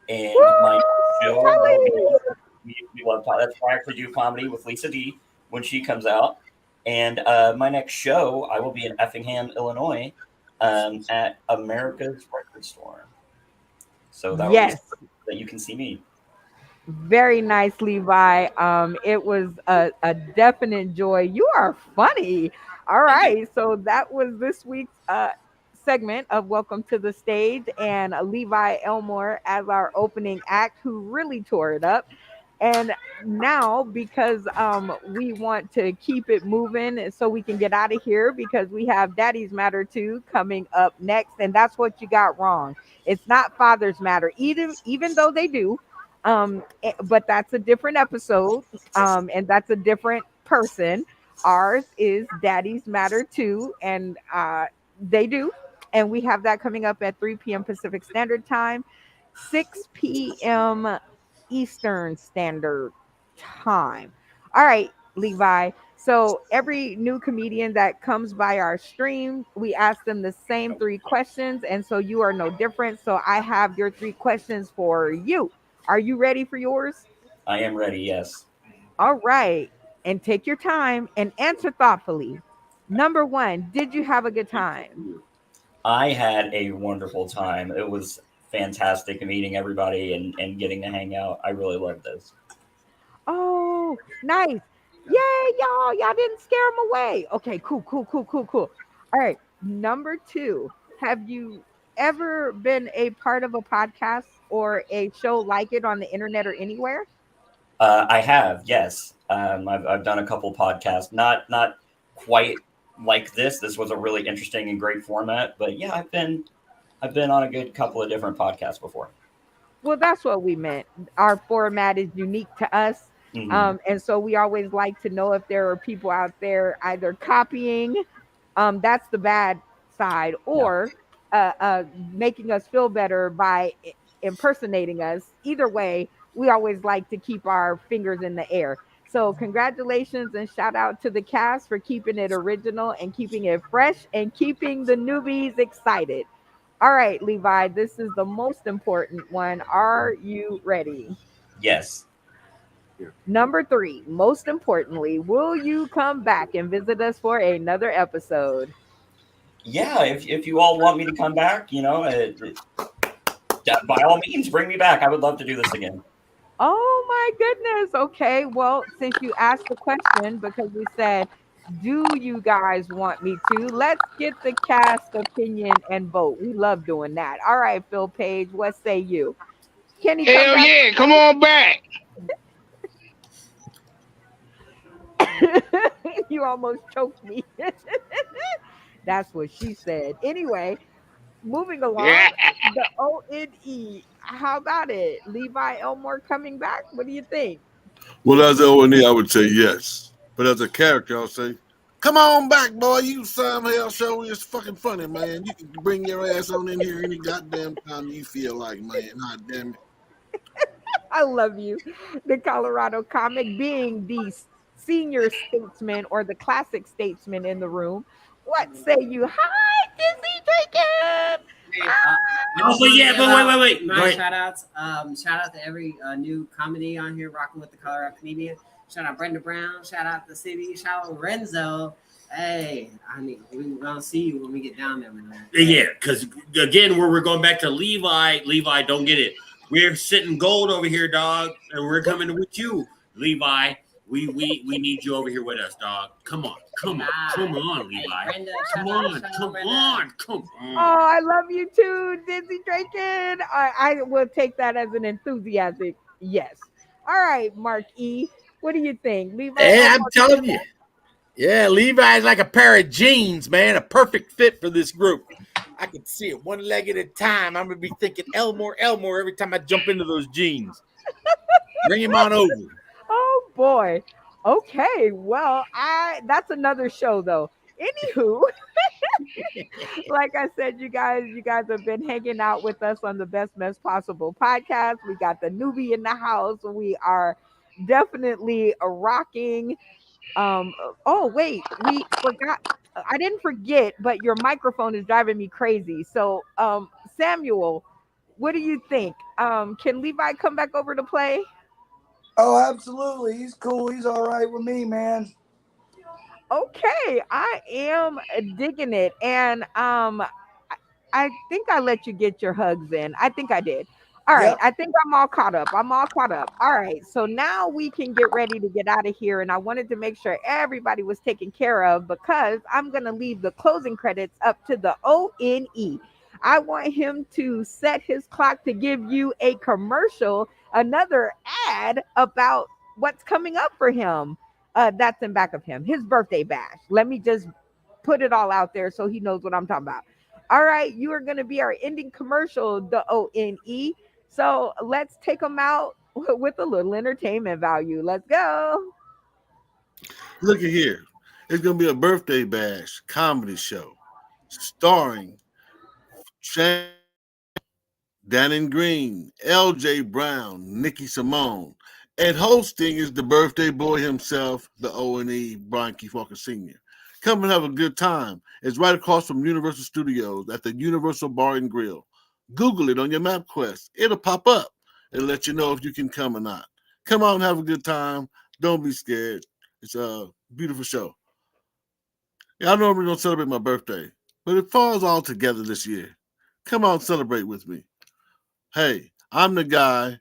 And my Woo! show will be Totally. we love that's why I actually do comedy with Lisa D when she comes out. And my next show, I will be in Effingham, Illinois, at America's Record Store. So that will be Yes. something that you can see me. Very nice, Levi. It was a definite joy. You are funny. All Thank you. right. So that was this week's segment of Welcome to the Stage, and Levi Elmore as our opening act, who really tore it up. And now, because we want to keep it moving so we can get out of here, because we have Daddy's Matter 2 coming up next. And that's what you got wrong. It's not Father's Matter, even though they do. But that's a different episode, and that's a different person. Ours is Daddy's Matter 2, and they do. And we have that coming up at 3 p.m. Pacific Standard Time, 6 p.m. Eastern Standard Time. All right, Levi. So every new comedian that comes by our stream, we ask them the same 3 questions. And so you are no different. So I have your 3 questions for you. Are you ready for yours? I am ready. Yes. All right. And take your time and answer thoughtfully. Number one, did you have a good time? I had a wonderful time. It was fantastic meeting everybody and getting to hang out. I really loved this. Oh, nice. Yay, y'all. Y'all didn't scare them away. Okay, cool. All right. Number two, have you ever been a part of a podcast or a show like it on the internet or anywhere? I have, yes. I've done a couple podcasts, not quite like this. This was a really interesting and great format, but yeah, I've been on a good couple of different podcasts before. Well, that's what we meant. Our format is unique to us. Hmm. And so we always like to know if there are people out there either copying, that's the bad side, Yeah. or making us feel better by impersonating us. Either way, we always like to keep our fingers in the air. So, congratulations and shout out to the cast for keeping it original and keeping it fresh and keeping the newbies excited. All right, Levi, this is the most important one. Are you ready? Yes. Number 3, most importantly, will you come back and visit us for another episode? Yeah, if you all want me to come back, by all means, bring me back. I would love to do this again. Oh my goodness. Okay. Well, since you asked the question, because we said, do you guys want me to? Let's get the cast opinion and vote. We love doing that. All right, Phil Page, what say you? Can he come Hell back? yeah, come on back. You almost choked me. That's what she said. Anyway, moving Yeah. along, the ONE. How about it? Levi Elmore coming back? What do you think? Well, as O&E, I would say yes. But as a character, I'll say, come on back, boy. You Sam Hell show is fucking funny, man. You can bring your ass on in here any goddamn time you feel like, man. God damn it. I love you. The Colorado comic being the senior statesman or the classic statesman in the room. What say you? Hi, Dizzy Draken. Hey, I Oh, just but want to yeah, give but out wait. Go my ahead. shout outs. Shout out to every new comedy on here, rocking with the Colorado comedian. Shout out Brenda Brown. Shout out the city. Shout out Renzo. Hey, we're gonna see you when we get down there, man. Yeah, because again, where we're going back to Levi. Levi, don't get it. We're sitting gold over here, dog, and we're coming with you, Levi. We need you over here with us, dog. Come on, Levi. Brenda, Come Oh, on. I love you too, Dizzy Draken. I will take that as an enthusiastic yes. All right, Mark E. What do you think? Levi Hey, I'm Elmore coming telling you. Yeah, Levi's like a pair of jeans, man. A perfect fit for this group. I can see it one leg at a time. I'm gonna be thinking Elmore every time I jump into those jeans. Bring him on over. Oh boy. Okay. Well, I that's another show though. Anywho, like I said, you guys have been hanging out with us on the Best Mess Possible podcast. We got the newbie in the house. We are definitely rocking. Oh wait, we forgot. I didn't forget, but your microphone is driving me crazy. So, Samuel, what do you think? Can Levi come back over to play? Oh, absolutely. He's cool. He's all right with me, man. Okay, I am digging it. And I think I let you get your hugs in. I think I did. All right, Yep. I think I'm all caught up. I'm all caught up. All right, so now we can get ready to get out of here. And I wanted to make sure everybody was taken care of because I'm going to leave the closing credits up to the ONE. I want him to set his clock to give you a commercial, another ad about what's coming up for him. That's in back of him, his birthday bash. Let me just put it all out there so he knows what I'm talking about. All right, you are going to be our ending commercial, the ONE. So let's take them out with a little entertainment value. Let's go. Look at here. It's going to be a birthday bash comedy show starring Shane, Dannon Green, LJ Brown, Nikki Simone. And hosting is the birthday boy himself, the O&E, Brian Keith Walker Sr. Come and have a good time. It's right across from Universal Studios at the Universal Bar and Grill. Google it on your MapQuest. It'll pop up and let you know if you can come or not. Come out and have a good time. Don't be scared. It's a beautiful show. Yeah, I normally don't celebrate my birthday, but it falls all together this year. Come out and celebrate with me. Hey, I'm the guy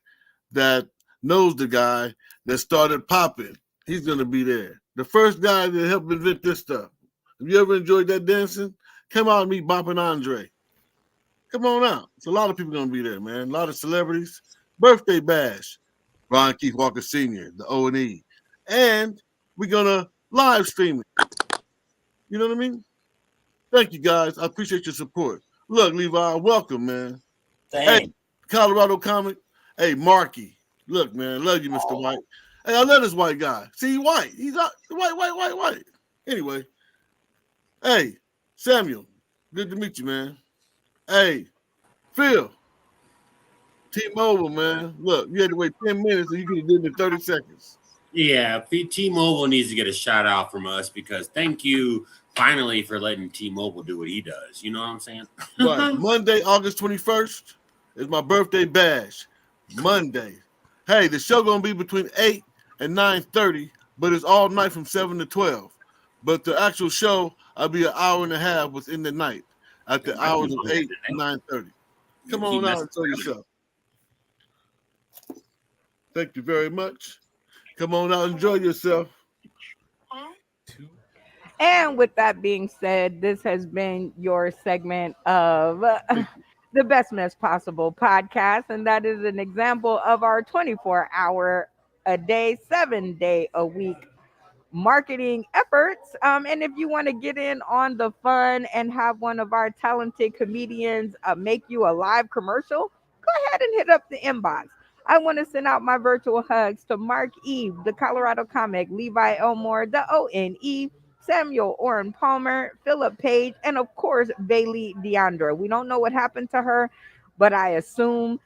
that knows the guy that started popping. He's going to be there. The first guy that helped invent this stuff. Have you ever enjoyed that dancing? Come out and meet Bop and Andre. Come on out. It's a lot of people going to be there, man. A lot of celebrities. Birthday bash. Ron Keith Walker Sr., the O&E. And we're going to live stream it. You know what I mean? Thank you, guys. I appreciate your support. Look, Levi, welcome, man. Thanks. Hey, Colorado comic. Hey, Marky. Look, man, love you, Mr. White. Hey, I love this white guy. See, white. He's white. Anyway, hey, Samuel. Good to meet you, man. Hey, Phil. T-Mobile, man. Look, you had to wait 10 minutes and you could have did it in 30 seconds. Yeah, T-Mobile needs to get a shout out from us because thank you finally for letting T-Mobile do what he does. You know what I'm saying? Right. Monday, August 21st is my birthday bash. Monday. Hey, the show gonna be between 8 at 9:30, but it's all night from 7 to 12. But the actual show, I'll be an hour and a half within the night at the hours of 8 to 9:30. Come on out and show yourself. Thank you very much. Come on out and enjoy yourself. And with that being said, this has been your segment of the Best Mess Possible podcast. And that is an example of our 24-hour a day, 7-day a week marketing efforts. And if you want to get in on the fun and have one of our talented comedians make you a live commercial, go ahead and hit up the inbox. I want to send out my virtual hugs to Mark Eve, the Colorado comic, Levi Elmore, the ONE, Samuel Oren Palmer, Philip Page, and of course, Bailey Deandra. We don't know what happened to her, but I assume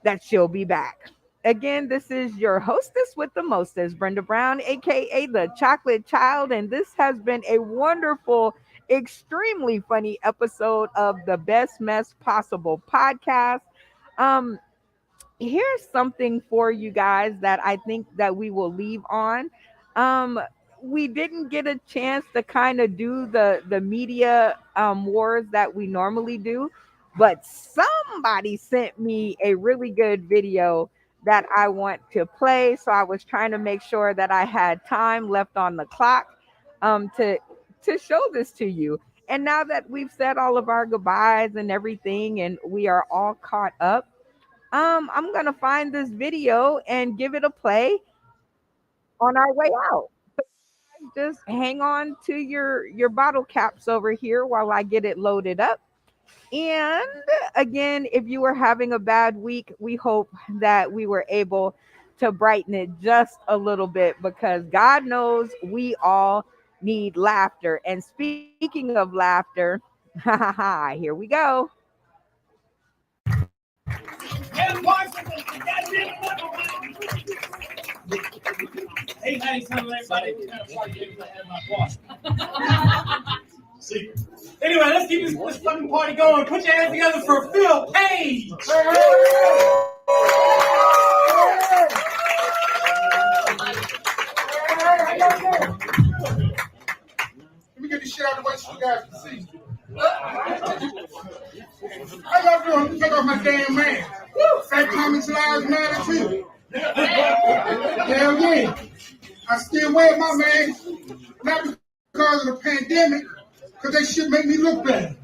that she'll be back. Again, this is your hostess with the mostest, Brenda Brown, aka the Chocolate Child, and this has been a wonderful, extremely funny episode of the Best Mess Possible podcast. Here's something for you guys that I think that we will leave on. Um, we didn't get a chance to kind of do the media wars that we normally do, but somebody sent me a really good video that I want to play. So I was trying to make sure that I had time left on the clock to show this to you. And now that we've said all of our goodbyes and everything, and we are all caught up, I'm gonna find this video and give it a play on our way out. Just hang on to your bottle caps over here while I get it loaded up. And again, if you were having a bad week, we hope that we were able to brighten it just a little bit, because God knows we all need laughter. And speaking of laughter, here we go. Hey, how you telling everybody? Anyway, let's keep this fucking party going. Put your hands together for Phil Page. Let me get this shit out of the way so you guys can see. How y'all doing? Let me take off my damn mask. Fat Comics Lives Matter too. Hell yeah. I still wear my mask, not because of the pandemic, because that shit make me look better.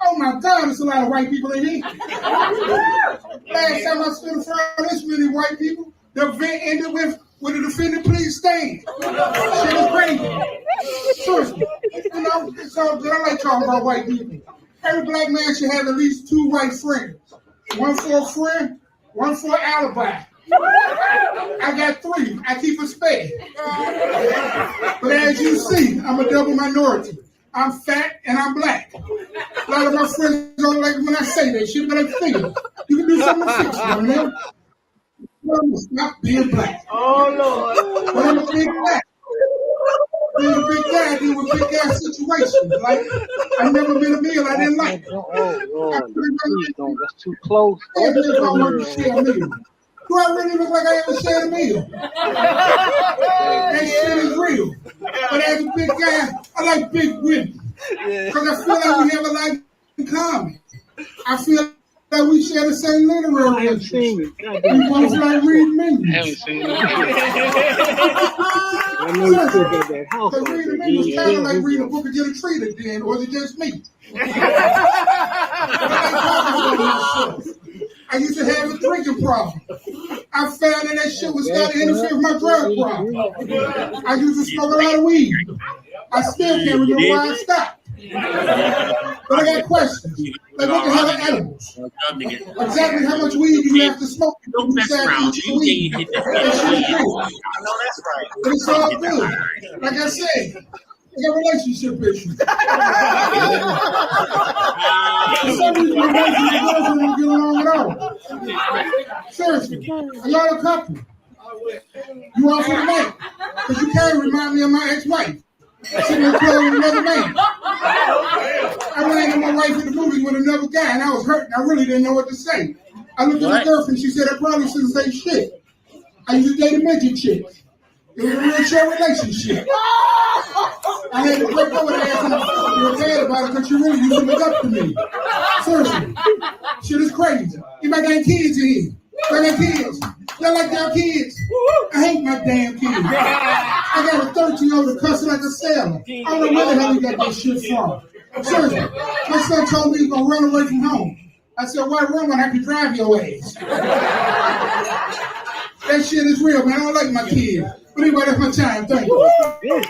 Oh my God, there's a lot of white people in here. Last time I stood in front of this many white people, the event ended with a defendant please stand. Shit is crazy. Seriously. You know, it's all good. I like talking about white people. Every black man should have at least 2 white friends. One for a friend, one for an alibi. I got 3. I keep a spare. But as you see, I'm a double minority. I'm fat and I'm black. A lot of my friends don't like it when I say that shit, but I figure you can do something to fix it, man. Stop being black. Oh, Lord. But I'm a big black. Being a big guy, I deal with big guy situations. Like, I never been a meal I didn't like. Oh, Lord, please don't. That's too close. I don't want to share a meal. Do I really look like I ever shared a meal? That shit is real. But as a big guy, I like big women. Because I feel like we have a lot in common. I feel like we share the same literary interests. We both like reading menus. I haven't seen it. Because reading menus is kind of like reading a book and get a treat at the end, or is it just me? I used to have a drinking problem. I found that shit was starting to interfere with my drug problem. I used to smoke a lot of weed. I still can't remember why I stopped. But I got questions. Like, what the hell are edibles? Exactly how much weed do you have to smoke? Don't mess around. You can't hit that. But it's all good. Like I said, I got relationship issues. For some reason, my wife and my girlfriend don't get along at all. Seriously, a lot of couple. You off for the night? Because you kind of remind me of my ex-wife. Sitting in the club with another man. I ran into my wife in the movies with another guy, and I was hurt, and I really didn't know what to say. I looked at my What? girlfriend. She said I probably shouldn't say shit. I used to date a midget chick. It was a real short relationship. I had to break up with her ass and I felt real bad about it because she really used to look up to me. Seriously. Shit is crazy. Anybody got kids in here? Y'all got kids? Y'all like y'all kids? I hate my damn kids. I got a 13-year-old that cussing like a sailor. I don't know where the hell he got that shit from. Seriously. My son told me he was going to run away from home. I said, why run when I can drive your ass? That shit is real, man. I don't like my kids. But anyway, that's my time. Thank you.